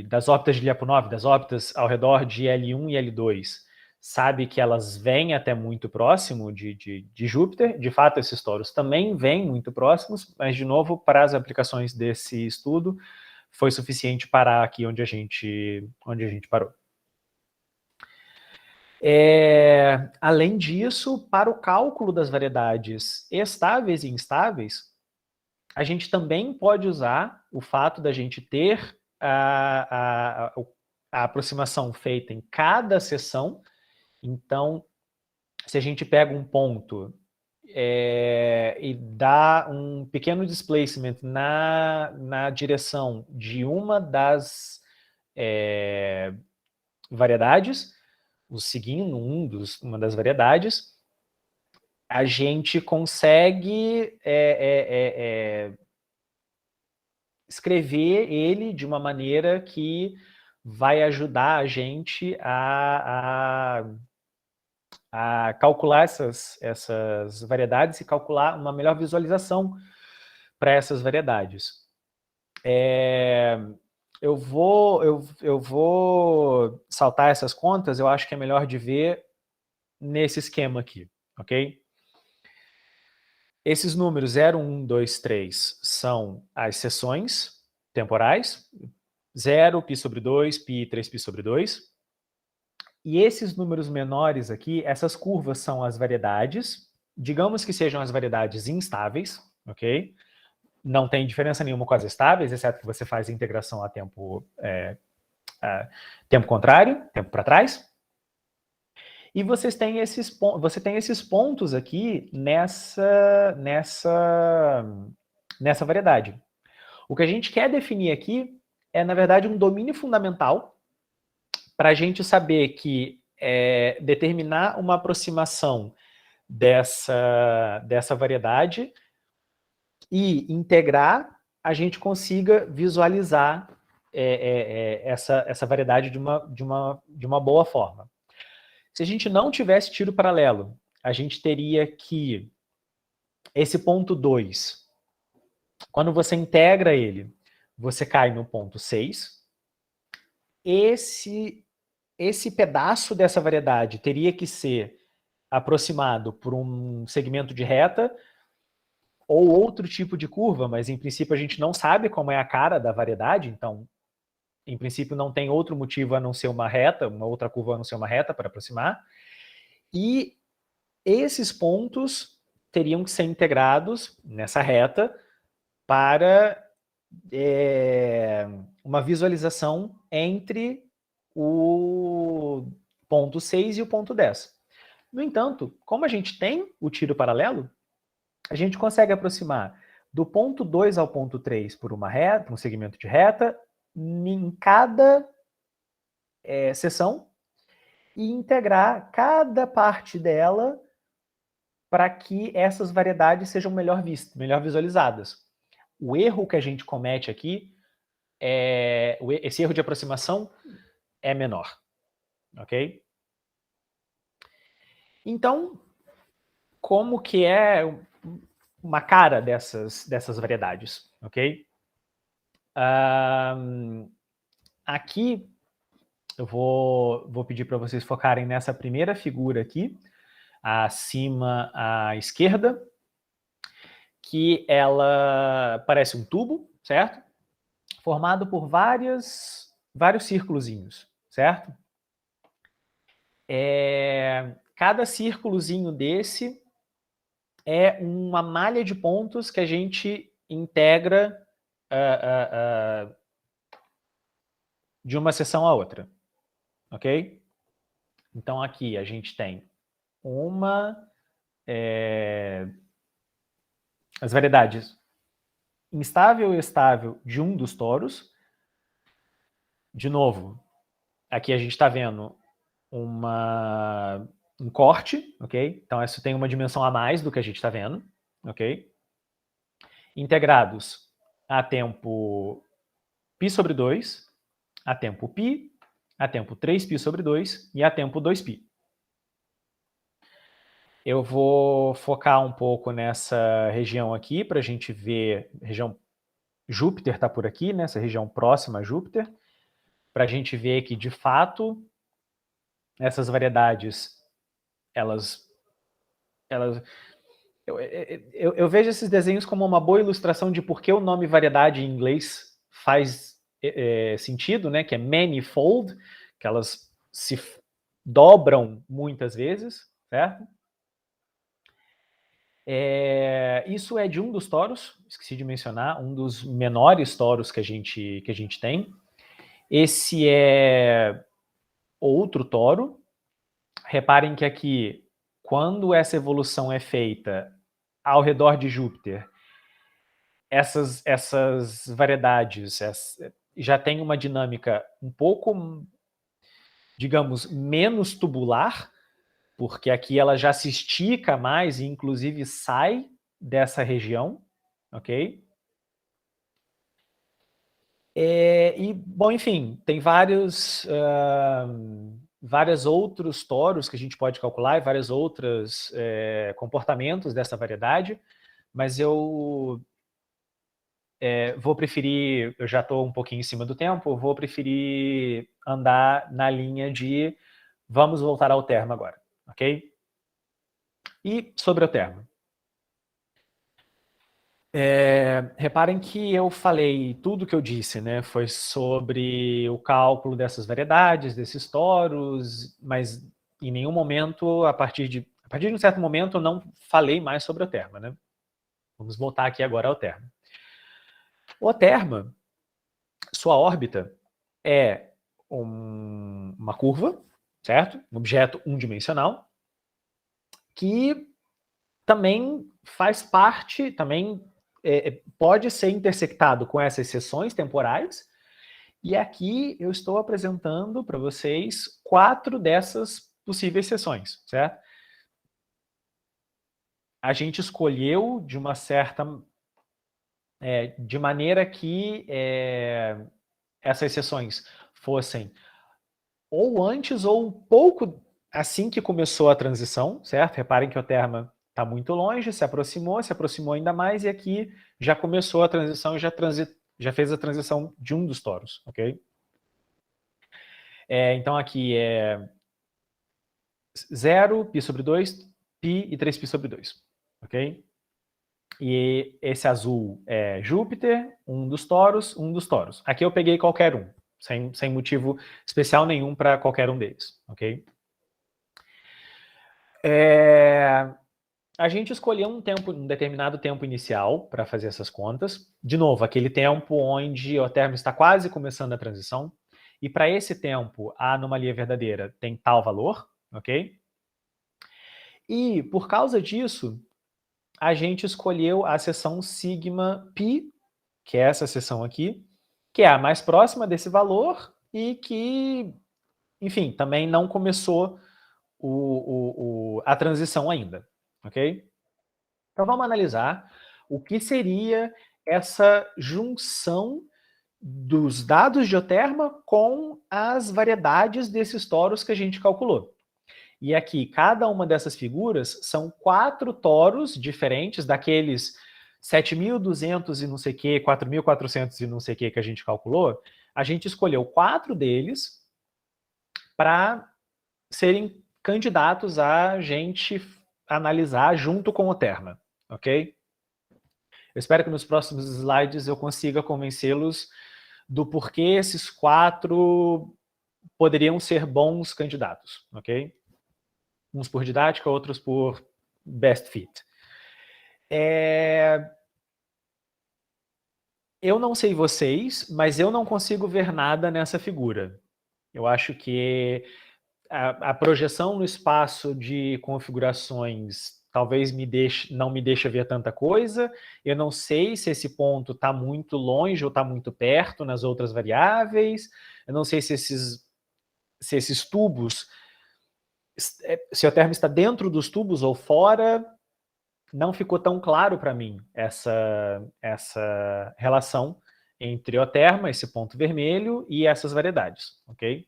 das órbitas de Lyapunov, das órbitas ao redor de L1 e L2, sabe que elas vêm até muito próximo de Júpiter. De fato, esses toros também vêm muito próximos, mas, de novo, para as aplicações desse estudo, foi suficiente parar aqui onde a gente parou. Além disso, para o cálculo das variedades estáveis e instáveis, a gente também pode usar o fato da gente ter a aproximação feita em cada seção. Então, se a gente pega um ponto e dá um pequeno displacement na direção de uma das variedades, seguindo uma das variedades, a gente consegue escrever ele de uma maneira que vai ajudar a gente a calcular essas variedades e calcular uma melhor visualização para essas variedades. Eu vou saltar essas contas, eu acho que é melhor de ver nesse esquema aqui, ok? Esses números 0, 1, 2, 3 são as seções temporais, 0, π sobre 2, π, 3π sobre 2. E esses números menores aqui, essas curvas são as variedades, digamos que sejam as variedades instáveis, ok? Não tem diferença nenhuma com as estáveis, exceto que você faz a integração a tempo contrário, tempo para trás. E você tem esses pontos aqui nessa variedade. O que a gente quer definir aqui é, na verdade, um domínio fundamental para a gente saber que determinar uma aproximação dessa variedade e integrar, a gente consiga visualizar essa variedade de uma boa forma. Se a gente não tivesse tiro paralelo, a gente teria que esse ponto 2, quando você integra ele, você cai no ponto 6. Esse pedaço dessa variedade teria que ser aproximado por um segmento de reta ou outro tipo de curva, mas em princípio a gente não sabe como é a cara da variedade, então em princípio não tem outro motivo a não ser uma reta, uma outra curva a não ser uma reta para aproximar, e esses pontos teriam que ser integrados nessa reta para uma visualização entre o ponto 6 e o ponto 10. No entanto, como a gente tem o tiro paralelo, a gente consegue aproximar do ponto 2 ao ponto 3 por uma reta, um segmento de reta, em cada seção, e integrar cada parte dela para que essas variedades sejam melhor vistas, melhor visualizadas. O erro que a gente comete aqui, esse erro de aproximação é menor, ok? Então, como que é uma cara dessas variedades, ok? Aqui, eu vou pedir para vocês focarem nessa primeira figura aqui, acima à esquerda, que ela parece um tubo, certo? Formado por vários círculozinhos, certo? Cada círculozinho desse é uma malha de pontos que a gente integra de uma seção a outra, ok? Então aqui a gente tem as variedades instável e estável de um dos toros. De novo, aqui a gente está vendo um corte, ok? Então isso tem uma dimensão a mais do que a gente está vendo, ok? Integrados a tempo π/2, a tempo π, a tempo 3π/2 e a tempo 2π. Eu vou focar um pouco nessa região aqui para a gente ver, região Júpiter está por aqui, nessa região próxima a Júpiter, para a gente ver que, de fato, essas variedades, eu vejo esses desenhos como uma boa ilustração de por que o nome variedade em inglês faz sentido, né? Que é manifold, que elas se dobram muitas vezes, certo? Isso é de um dos toros, esqueci de mencionar, um dos menores toros que a gente tem. Esse é outro toro. Reparem que aqui, quando essa evolução é feita ao redor de Júpiter, essas variedades já têm uma dinâmica um pouco, digamos, menos tubular, porque aqui ela já se estica mais e, inclusive, sai dessa região, ok? Bom, enfim, tem vários outros toros que a gente pode calcular e vários outros comportamentos dessa variedade, mas eu vou preferir, eu já estou um pouquinho em cima do tempo, vou preferir andar na linha de vamos voltar ao termo agora, ok? E sobre o termo. Reparem que eu falei, tudo que eu disse, né, foi sobre o cálculo dessas variedades, desses toros, mas em nenhum momento, a partir de um certo momento, eu não falei mais sobre o termo, né? Vamos voltar aqui agora ao termo. O termo, sua órbita é uma curva, certo? Um objeto unidimensional, que também faz parte, também pode ser intersectado com essas seções temporais, e aqui eu estou apresentando para vocês 4 dessas possíveis seções, certo? A gente escolheu de uma certa... de maneira que essas seções fossem ou antes ou um pouco assim que começou a transição, certo? Reparem que o termo está muito longe, se aproximou ainda mais, e aqui já começou a transição e já fez a transição de um dos toros, ok? Então aqui é 0, π/2, π e 3π/2, ok? E esse azul é Júpiter, um dos toros. Aqui eu peguei qualquer um, sem motivo especial nenhum para qualquer um deles, ok? A gente escolheu um determinado tempo inicial para fazer essas contas. De novo, aquele tempo onde o termo está quase começando a transição. E para esse tempo, a anomalia verdadeira tem tal valor, ok? E por causa disso, a gente escolheu a seção sigma π, que é essa seção aqui, que é a mais próxima desse valor e que, enfim, também não começou a transição ainda, ok? Então vamos analisar o que seria essa junção dos dados de Euterma com as variedades desses toros que a gente calculou. E aqui, cada uma dessas figuras são 4 toros diferentes daqueles 7.200 e não sei o que, 4.400 e não sei o que a gente calculou. A gente escolheu 4 deles para serem candidatos a gente analisar junto com o Terma, ok? Eu espero que nos próximos slides eu consiga convencê-los do porquê esses 4 poderiam ser bons candidatos, ok? Uns por didática, outros por best fit. Eu não sei vocês, mas eu não consigo ver nada nessa figura. Eu acho que a projeção no espaço de configurações talvez não me deixe ver tanta coisa. Eu não sei se esse ponto está muito longe ou está muito perto nas outras variáveis. Eu não sei se esses tubos, se o termo está dentro dos tubos ou fora. Não ficou tão claro para mim essa relação entre o terma, esse ponto vermelho, e essas variedades, ok?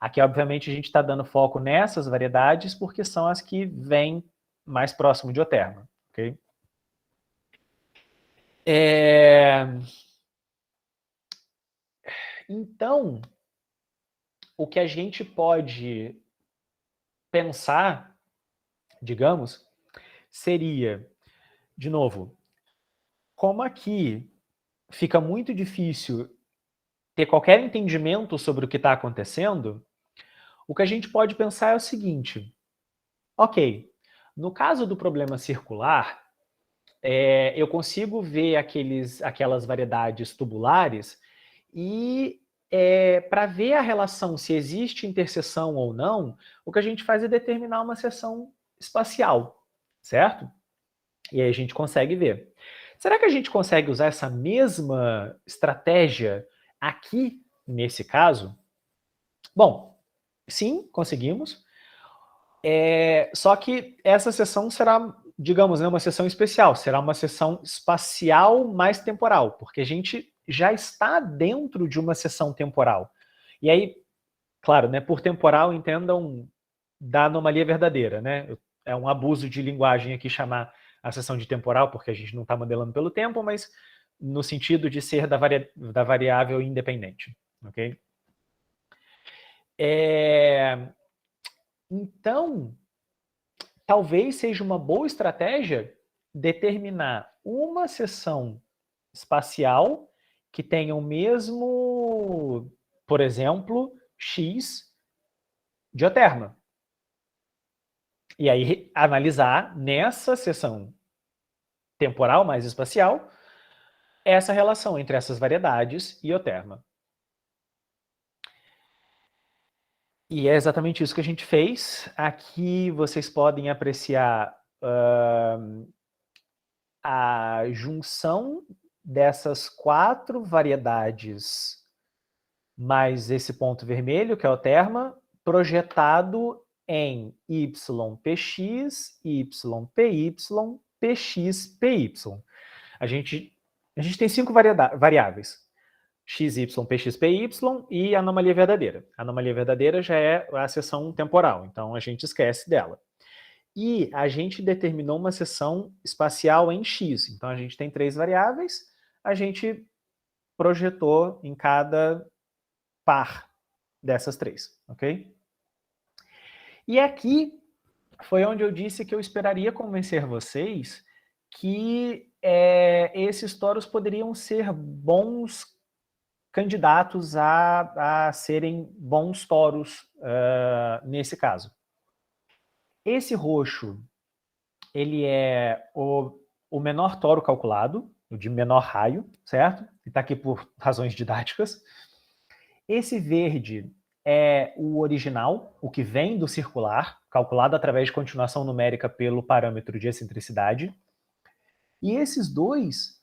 Aqui, obviamente, a gente está dando foco nessas variedades porque são as que vêm mais próximo de Euterma, ok? Então, o que a gente pode pensar, digamos, seria, de novo, como aqui fica muito difícil ter qualquer entendimento sobre o que está acontecendo, o que a gente pode pensar é o seguinte: ok, no caso do problema circular, eu consigo ver aquelas variedades tubulares e para ver a relação, se existe interseção ou não, o que a gente faz é determinar uma seção espacial, certo? E aí a gente consegue ver. Será que a gente consegue usar essa mesma estratégia aqui, nesse caso? Bom, sim, conseguimos. Só que essa sessão será, digamos, uma sessão especial, será uma sessão espacial mais temporal, porque a gente já está dentro de uma sessão temporal. E aí, claro, né, por temporal entendam da anomalia verdadeira, né? É um abuso de linguagem aqui chamar a sessão de temporal, porque a gente não está modelando pelo tempo, mas no sentido de ser da variável independente, ok? Então, talvez seja uma boa estratégia determinar uma seção espacial que tenha o mesmo, por exemplo, X de Euterma. E aí analisar nessa seção temporal mais espacial essa relação entre essas variedades e Euterma. E é exatamente isso que a gente fez. Aqui vocês podem apreciar a junção dessas 4 variedades mais esse ponto vermelho, que é o terma, projetado em YPX, YPY, PX, PY. A gente tem 5 variáveis. XY, PX, PY e anomalia verdadeira. A anomalia verdadeira já é a seção temporal, então a gente esquece dela. E a gente determinou uma seção espacial em X. Então a gente tem 3 variáveis, a gente projetou em cada par dessas 3, ok? E aqui foi onde eu disse que eu esperaria convencer vocês que esses toros poderiam ser bons candidatos a serem bons toros nesse caso. Esse roxo, ele é o menor toro calculado, o de menor raio, certo? Ele está aqui por razões didáticas. Esse verde é o original, o que vem do circular, calculado através de continuação numérica pelo parâmetro de excentricidade. E esses dois,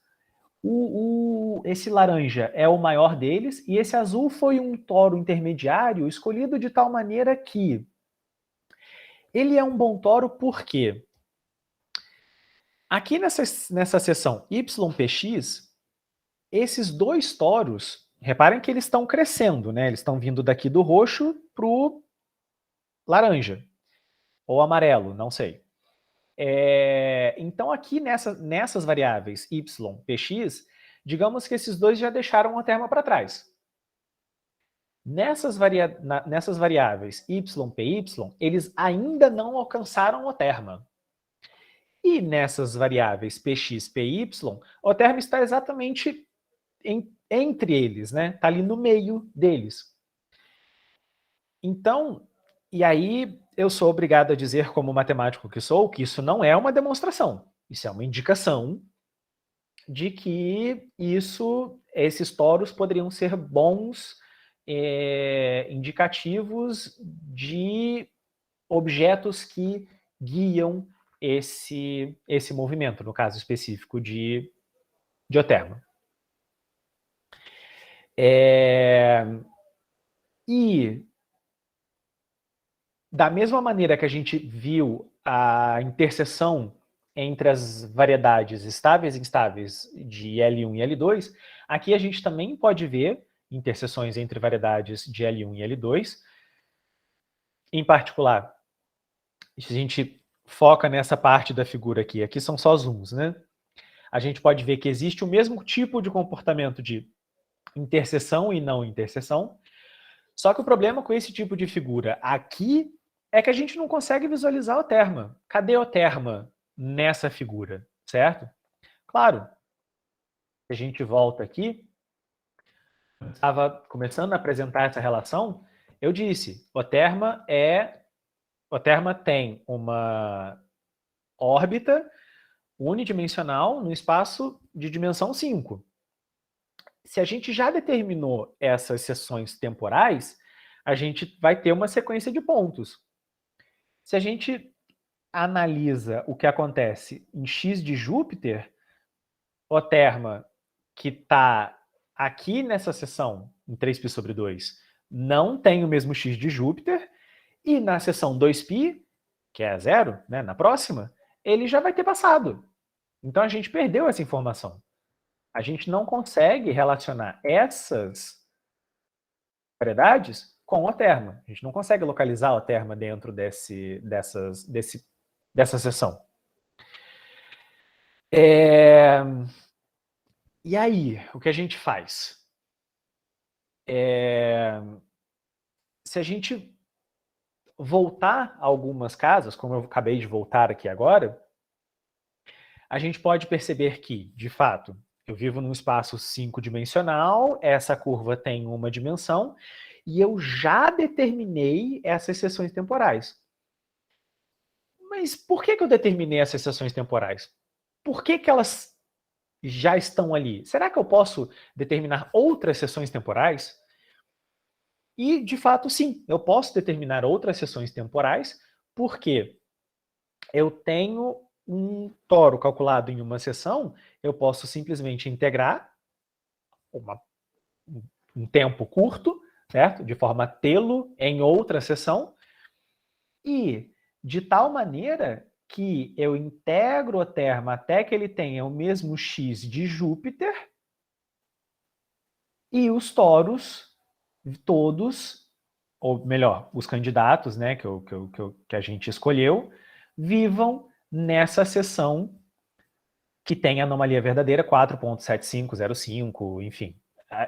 esse laranja é o maior deles, e esse azul foi um toro intermediário escolhido de tal maneira que ele é um bom toro porque aqui nessa seção YPX, esses dois toros, reparem que eles estão crescendo, né? Eles estão vindo daqui do roxo para o laranja, ou amarelo, não sei. Então aqui nessas variáveis Y, PX, digamos que esses dois já deixaram a terma para trás. Nessas variáveis Y, PY, eles ainda não alcançaram o terma. E nessas variáveis Px, Py, o termo está exatamente entre eles, né? Está ali no meio deles. Então, e aí eu sou obrigado a dizer, como matemático que sou, que isso não é uma demonstração. Isso é uma indicação de que esses toros poderiam ser bons indicativos de objetos que guiam esse movimento, no caso específico de dioterma. E da mesma maneira que a gente viu a interseção entre as variedades estáveis e instáveis de L1 e L2, aqui a gente também pode ver interseções entre variedades de L1 e L2. Em particular, se a gente foca nessa parte da figura aqui são só zooms, né? A gente pode ver que existe o mesmo tipo de comportamento de interseção e não interseção, só que o problema com esse tipo de figura aqui é que a gente não consegue visualizar o terma. Cadê o terma nessa figura, certo? Claro, se a gente volta aqui, estava começando a apresentar essa relação, eu disse, o terma tem uma órbita unidimensional no espaço de dimensão 5. Se a gente já determinou essas seções temporais, a gente vai ter uma sequência de pontos. Se a gente analisa o que acontece em x de Júpiter, o terma que está aqui nessa seção, em 3π/2, não tem o mesmo x de Júpiter, e na seção 2π, que é 0, né, na próxima, ele já vai ter passado. Então a gente perdeu essa informação. A gente não consegue relacionar essas variedades com o terma. A gente não consegue localizar o terma dentro dessa seção. E aí, o que a gente faz? Se a gente voltar a algumas casas, como eu acabei de voltar aqui agora, a gente pode perceber que, de fato, eu vivo num espaço 5-dimensional, essa curva tem uma dimensão, e eu já determinei essas seções temporais. Mas por que eu determinei essas seções temporais? Por que elas já estão ali? Será que eu posso determinar outras seções temporais? E, de fato, sim, eu posso determinar outras seções temporais, porque eu tenho um toro calculado em uma seção, eu posso simplesmente integrar um tempo curto, certo? De forma a tê-lo em outra seção, e de tal maneira que eu integro o termo até que ele tenha o mesmo x de Júpiter, e os toros todos, ou melhor, os candidatos, né, que a gente escolheu, vivam nessa seção que tem a anomalia verdadeira 4.7505, enfim.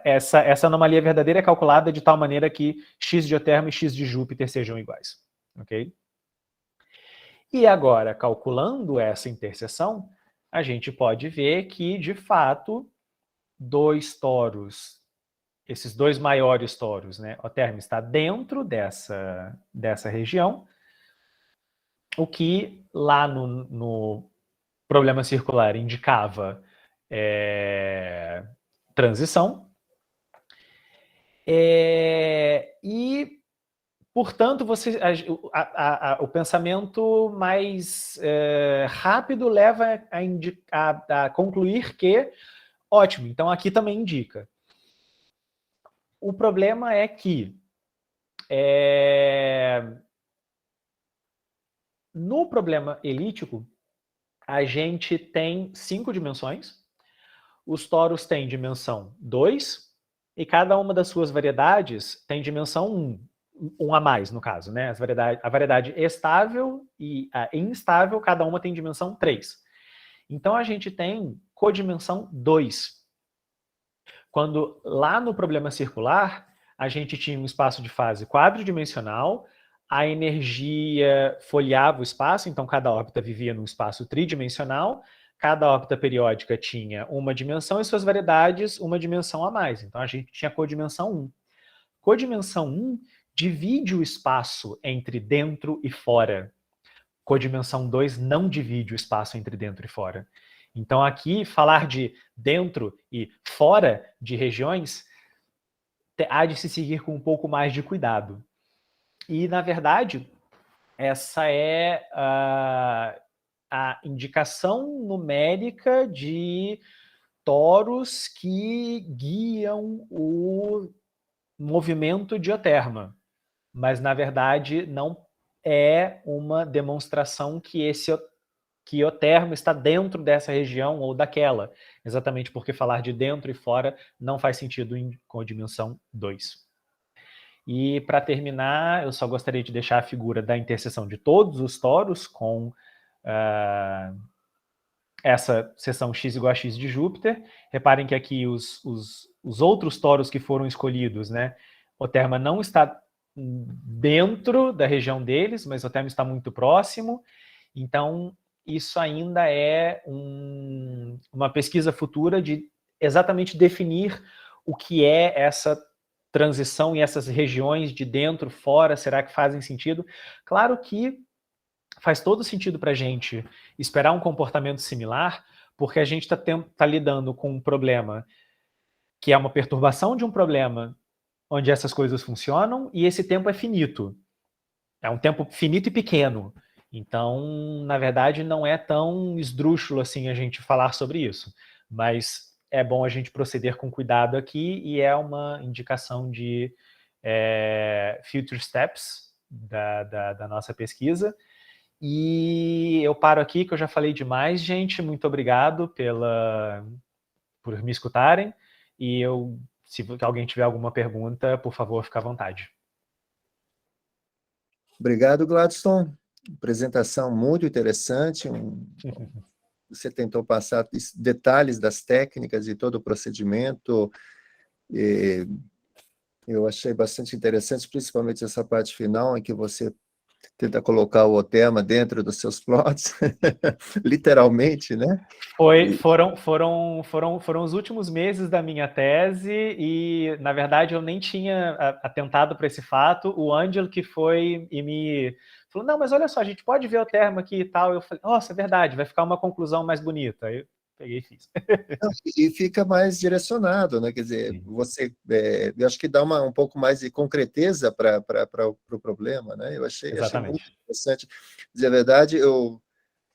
Essa anomalia verdadeira é calculada de tal maneira que x de dioterma e x de Júpiter sejam iguais. Ok? E agora, calculando essa interseção, a gente pode ver que, de fato, dois toros esses dois maiores toros, né? O termo está dentro dessa região, o que lá no problema circular indicava transição, e, portanto, o pensamento mais rápido leva a concluir que, ótimo, então aqui também indica. O problema é que no problema elíptico, a gente tem 5 dimensões, os toros têm dimensão 2, e cada uma das suas variedades tem dimensão 1, um a mais, no caso, né? A variedade estável e a instável, cada uma tem dimensão 3. Então, a gente tem codimensão 2. Quando lá no problema circular, a gente tinha um espaço de fase quadridimensional, a energia folheava o espaço, então cada órbita vivia num espaço tridimensional, cada órbita periódica tinha uma dimensão e suas variedades uma dimensão a mais. Então a gente tinha codimensão 1. Codimensão 1 divide o espaço entre dentro e fora. Codimensão 2 não divide o espaço entre dentro e fora. Então aqui, falar de dentro e fora de regiões há de se seguir com um pouco mais de cuidado. E, na verdade, essa é a indicação numérica de toros que guiam o movimento dioterma. Mas, na verdade, não é uma demonstração que que o termo está dentro dessa região ou daquela, exatamente porque falar de dentro e fora não faz sentido com a dimensão 2. E, para terminar, eu só gostaria de deixar a figura da interseção de todos os toros com essa seção x igual a x de Júpiter. Reparem que aqui os outros toros que foram escolhidos, né, o termo não está dentro da região deles, mas o termo está muito próximo. Então, isso ainda é uma pesquisa futura de exatamente definir o que é essa transição e essas regiões de dentro, fora, será que fazem sentido? Claro que faz todo sentido para a gente esperar um comportamento similar, porque a gente está lidando com um problema que é uma perturbação de um problema onde essas coisas funcionam, e esse tempo é finito. É um tempo finito e pequeno. Então, na verdade, não é tão esdrúxulo assim a gente falar sobre isso. Mas é bom a gente proceder com cuidado aqui, e é uma indicação de future steps da nossa pesquisa. E eu paro aqui, que eu já falei demais, gente. Muito obrigado por me escutarem. E se alguém tiver alguma pergunta, por favor, fique à vontade. Obrigado, Gladstone. Apresentação muito interessante. Você tentou passar detalhes das técnicas e todo o procedimento. Eu achei bastante interessante, principalmente essa parte final, em que você tenta colocar o tema dentro dos seus plots, literalmente, né? Foram os últimos meses da minha tese, e, na verdade, eu nem tinha atentado para esse fato. O Ângelo que foi e me falou, não, mas olha só, a gente pode ver o termo aqui e tal. Eu falei, nossa, é verdade, vai ficar uma conclusão mais bonita. Eu peguei e fiz. E fica mais direcionado, né? Quer dizer, eu acho que dá um pouco mais de concreteza para o problema, né? Eu achei muito interessante. Dizer a verdade,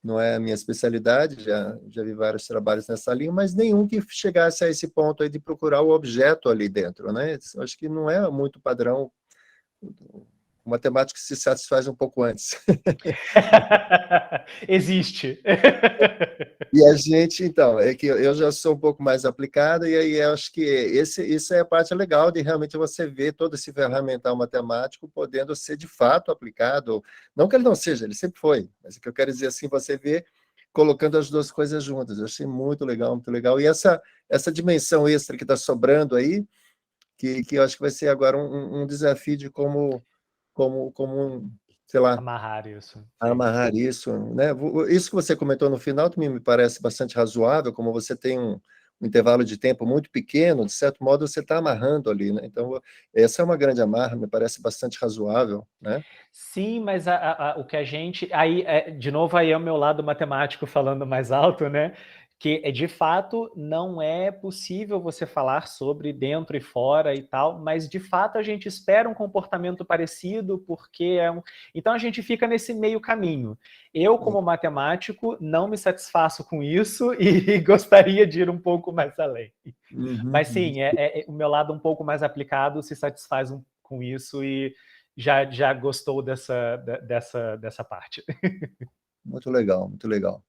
não é a minha especialidade, já vi vários trabalhos nessa linha, mas nenhum que chegasse a esse ponto aí de procurar o objeto ali dentro, né? Eu acho que não é muito padrão. O matemático se satisfaz um pouco antes. Existe. E a gente, então, é que eu já sou um pouco mais aplicado, e aí eu acho que isso é a parte legal de realmente você ver todo esse ferramental matemático podendo ser de fato aplicado. Não que ele não seja, ele sempre foi, mas o que eu quero dizer assim, você vê colocando as duas coisas juntas. Eu achei muito legal, muito legal. E essa dimensão extra que está sobrando aí, que eu acho que vai ser agora um desafio de como sei lá, amarrar isso. Amarrar isso, né? Isso que você comentou no final também me parece bastante razoável, como você tem um intervalo de tempo muito pequeno, de certo modo você está amarrando ali, né? Então, essa é uma grande amarra, me parece bastante razoável, né? Sim, mas o que a gente... Aí, de novo, aí é o meu lado matemático falando mais alto, né? Que, de fato, não é possível você falar sobre dentro e fora e tal, mas, de fato, a gente espera um comportamento parecido, porque Então, a gente fica nesse meio caminho. Eu, como matemático, não me satisfaço com isso e gostaria de ir um pouco mais além. Mas, sim, o meu lado um pouco mais aplicado se satisfaz com isso e já gostou dessa parte. Muito legal, muito legal.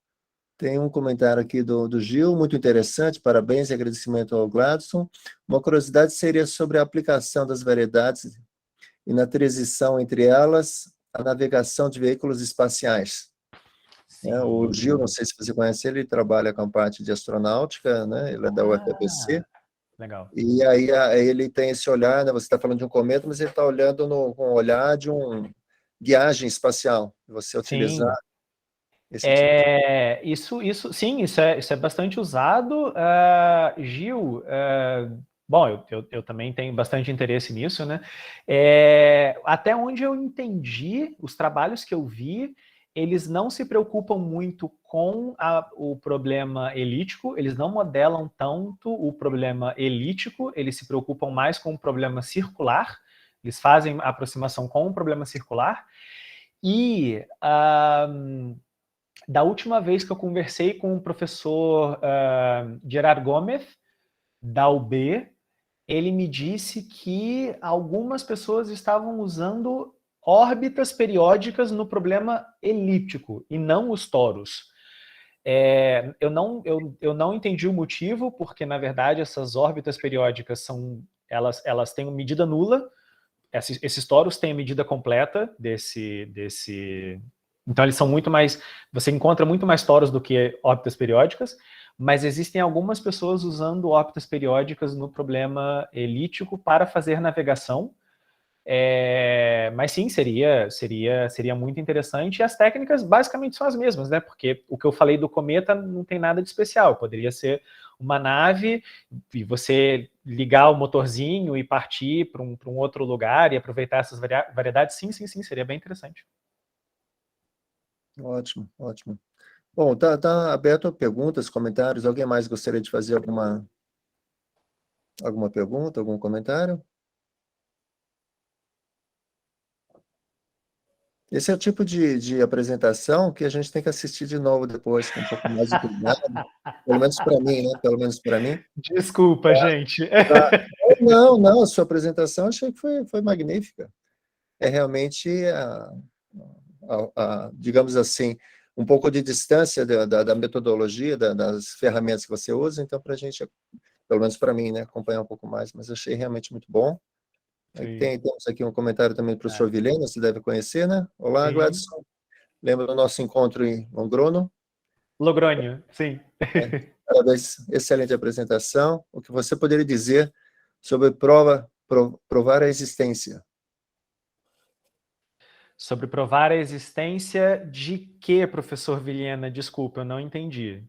Tem um comentário aqui do Gil, muito interessante, parabéns e agradecimento ao Gladson. Uma curiosidade seria sobre a aplicação das variedades e na transição entre elas, a navegação de veículos espaciais. O Gil, não sei se você conhece ele trabalha com a parte de astronáutica, né? Ele é da UFABC. Legal. E aí ele tem esse olhar, né? Você está falando de um cometa, mas ele está olhando com o olhar de uma viagem espacial. Você utilizar Sim. esse tipo de... Sim, isso é bastante usado. Gil, bom, eu também tenho bastante interesse nisso, né? Até onde eu entendi, os trabalhos que eu vi, eles não se preocupam muito com o problema elíptico, eles não modelam tanto o problema elíptico, eles se preocupam mais com o problema circular, eles fazem a aproximação com o problema circular, e da última vez que eu conversei com o professor Gerard Gomes, da UB, ele me disse que algumas pessoas estavam usando órbitas periódicas no problema elíptico, e não os toros. Eu não entendi o motivo, porque, na verdade, essas órbitas periódicas elas têm uma medida nula, esses toros têm a medida completa então eles são muito mais... Você encontra muito mais toros do que órbitas periódicas, mas existem algumas pessoas usando órbitas periódicas no problema elíptico para fazer navegação. Mas sim, seria muito interessante. E as técnicas basicamente são as mesmas, né? Porque o que eu falei do cometa não tem nada de especial. Poderia ser uma nave e você ligar o motorzinho e partir para um outro lugar e aproveitar essas variedades. Sim, seria bem interessante. Ótimo, ótimo. Bom, tá aberto a perguntas, comentários. Alguém mais gostaria de fazer alguma pergunta, algum comentário? Esse é o tipo de apresentação que a gente tem que assistir de novo depois, com um pouco mais de cuidado. Pelo menos para mim, né? Pelo menos para mim. Desculpa, gente. Não, a sua apresentação achei que foi magnífica. É realmente, digamos assim, um pouco de distância da metodologia, das ferramentas que você usa, então, para a gente, pelo menos para mim, né, acompanhar um pouco mais, mas achei realmente muito bom. Temos aqui um comentário também para o senhor Vilhena, você deve conhecer, né? Olá, Sim. Gladson. Lembra do nosso encontro em Logrônio? Logrônio, sim. Parabéns, excelente apresentação. O que você poderia dizer sobre provar a existência? Sobre provar a existência de quê, professor Vilhena? Desculpa, eu não entendi.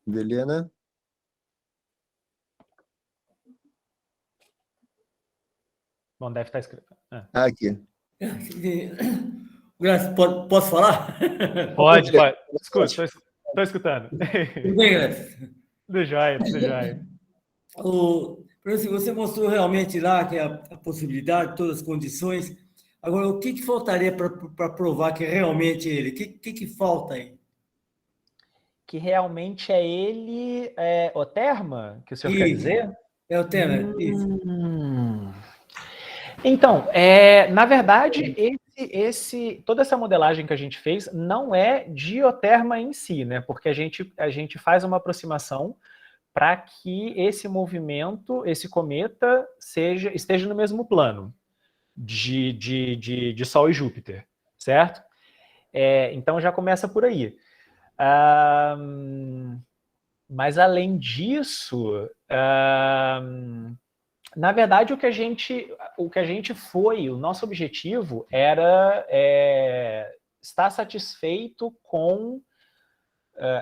Vilhena? Bom, deve estar escrito. Aqui. Graças, posso falar? Pode. Escuta, estou escutando. Tudo bem, Graças? Tudo jóia. Francisco, você mostrou realmente lá que a possibilidade, todas as condições. Agora, o que faltaria para provar que realmente é ele? O que falta aí? Que realmente é ele, o Terma, que o senhor quer dizer? É o tema, isso. Então, na verdade, toda essa modelagem que a gente fez não é de Ioterma em si, né? Porque a gente faz uma aproximação para que esse movimento, esse cometa, esteja no mesmo plano de Sol e Júpiter, certo? Então já começa por aí. Mas além disso, Na verdade, o que a gente foi, o nosso objetivo era estar satisfeito com,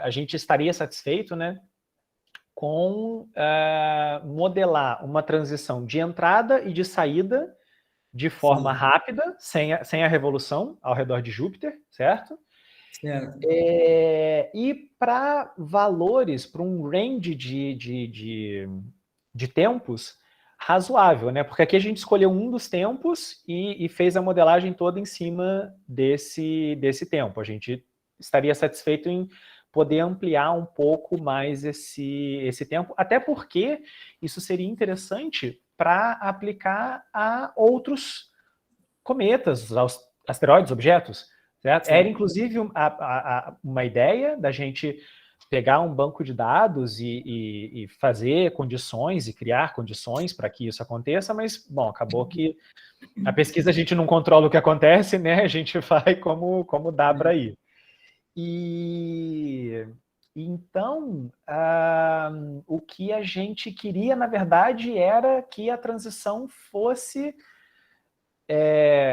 a gente estaria satisfeito, né, com modelar uma transição de entrada e de saída de forma rápida, sem a revolução ao redor de Júpiter, certo? Certo. E para valores, para um range de tempos razoável, né? Porque aqui a gente escolheu um dos tempos e fez a modelagem toda em cima desse tempo. A gente estaria satisfeito em poder ampliar um pouco mais esse tempo, até porque isso seria interessante para aplicar a outros cometas, aos asteroides, objetos, certo? Era, inclusive, uma ideia da gente pegar um banco de dados e fazer condições e criar condições para que isso aconteça, mas, bom, acabou que a pesquisa a gente não controla o que acontece, né? A gente vai como dá para ir. E então, o que a gente queria, na verdade, era que a transição fosse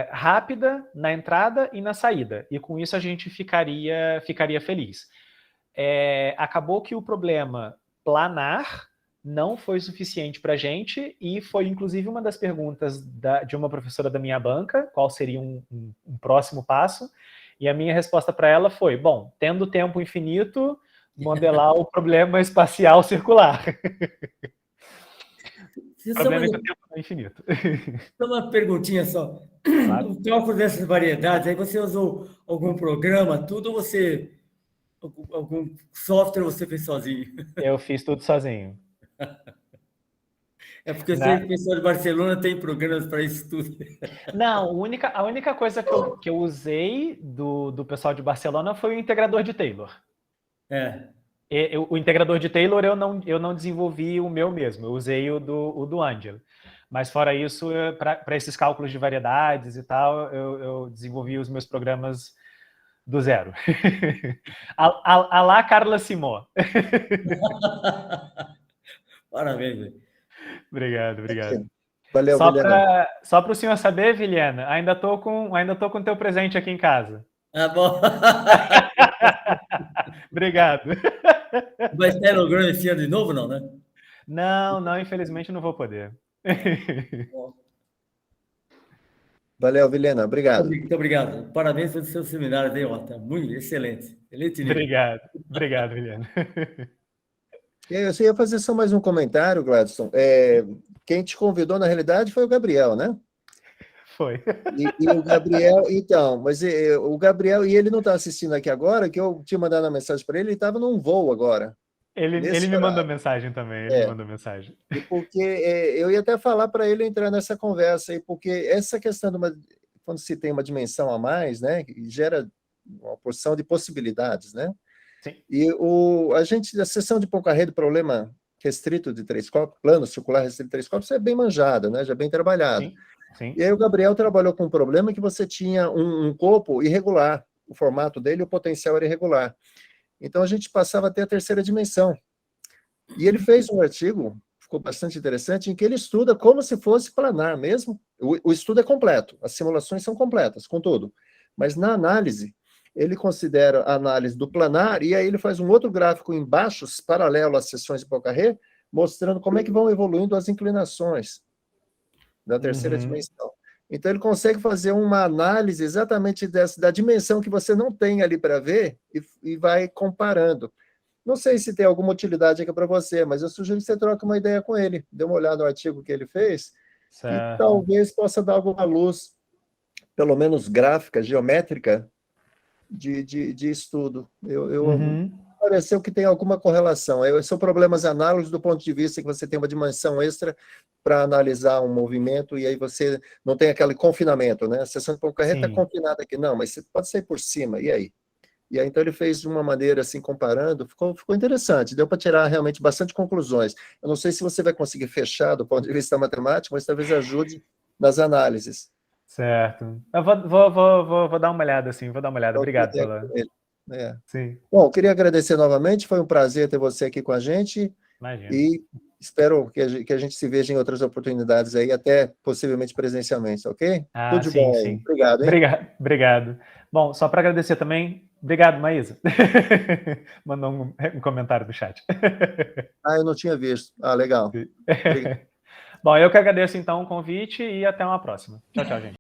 rápida na entrada e na saída. E com isso a gente ficaria feliz. Acabou que o problema planar não foi suficiente para a gente e foi, inclusive, uma das perguntas de uma professora da minha banca, qual seria um próximo passo. E a minha resposta para ela foi, bom, tendo tempo infinito, modelar o problema espacial circular. O problema é que o tempo não é infinito. Só uma perguntinha só. Claro. O cálculo dessas variedades, aí você usou algum programa, tudo, ou você... algum software você fez sozinho? Eu fiz tudo sozinho. É porque eu sei que o pessoal de Barcelona tem programas para isso tudo. Não, a única coisa que eu usei do pessoal de Barcelona foi o integrador de Taylor. O integrador de Taylor eu não desenvolvi o meu mesmo, eu usei o do Angel. Mas fora isso, para esses cálculos de variedades e tal, eu desenvolvi os meus programas do zero. a lá Carla Simó. Parabéns, velho. Obrigado. Valeu, Vilhena. Só para o senhor saber, Vilhena, ainda tô com teu presente aqui em casa. Ah, bom. Obrigado. Vai estar holograma esse ano de novo, não, né? Não, infelizmente não vou poder. Valeu, Vilhena. Obrigado. Muito obrigado. Parabéns pelo seu seminário, aí, Otto. Muito excelente. Excelente nível. Obrigado, Vilhena. Eu ia fazer só mais um comentário, Gladson. Quem te convidou, na realidade, foi o Gabriel, né? Foi. E o Gabriel, então, mas o Gabriel, e ele não está assistindo aqui agora, que eu tinha mandado uma mensagem para ele estava num voo agora. Ele me mandou mensagem também, me mandou mensagem. Porque eu ia até falar para ele entrar nessa conversa aí, porque essa questão quando se tem uma dimensão a mais, né, gera uma porção de possibilidades, né? Sim. E a seção de Poincaré do problema restrito de três corpos, plano circular restrito de três corpos, é bem manjada, né? Já bem trabalhado. Sim. E aí o Gabriel trabalhou com um problema que você tinha um corpo irregular, o formato dele, o potencial era irregular. Então a gente passava até a terceira dimensão. E ele fez um artigo, ficou bastante interessante, em que ele estuda como se fosse planar mesmo. O estudo é completo, as simulações são completas, com tudo. Mas na análise, ele considera a análise do planar, e aí ele faz um outro gráfico embaixo, paralelo às seções de Poincaré, mostrando como é que vão evoluindo as inclinações da terceira dimensão. Então, ele consegue fazer uma análise exatamente da dimensão que você não tem ali para ver e vai comparando. Não sei se tem alguma utilidade aqui para você, mas eu sugiro que você troque uma ideia com ele. Dê uma olhada no artigo que ele fez, certo. E talvez possa dar alguma luz, pelo menos gráfica, geométrica, de estudo. Pareceu que tem alguma correlação. São problemas análogos do ponto de vista que você tem uma dimensão extra para analisar um movimento e aí você não tem aquele confinamento, né? A seção de Poincaré está confinada aqui. Não, mas você pode sair por cima. E aí? E aí, então, ele fez de uma maneira assim, comparando, ficou interessante, deu para tirar realmente bastante conclusões. Eu não sei se você vai conseguir fechar do ponto de vista matemático, mas talvez ajude nas análises. Certo. Eu vou dar uma olhada, sim, Obrigado pela... Sim. Bom, queria agradecer novamente, foi um prazer ter você aqui com a gente. Imagina. E espero que a gente se veja em outras oportunidades aí, até possivelmente presencialmente, ok? Ah, Tudo de sim, bom aí. sim. Obrigado, hein? Obrigado. Bom, só para agradecer também. Obrigado, Maísa. Mandou um comentário do chat. Ah, eu não tinha visto. Ah, legal. Obrigado. Bom, eu que agradeço então o convite e até uma próxima. Tchau, tchau, gente.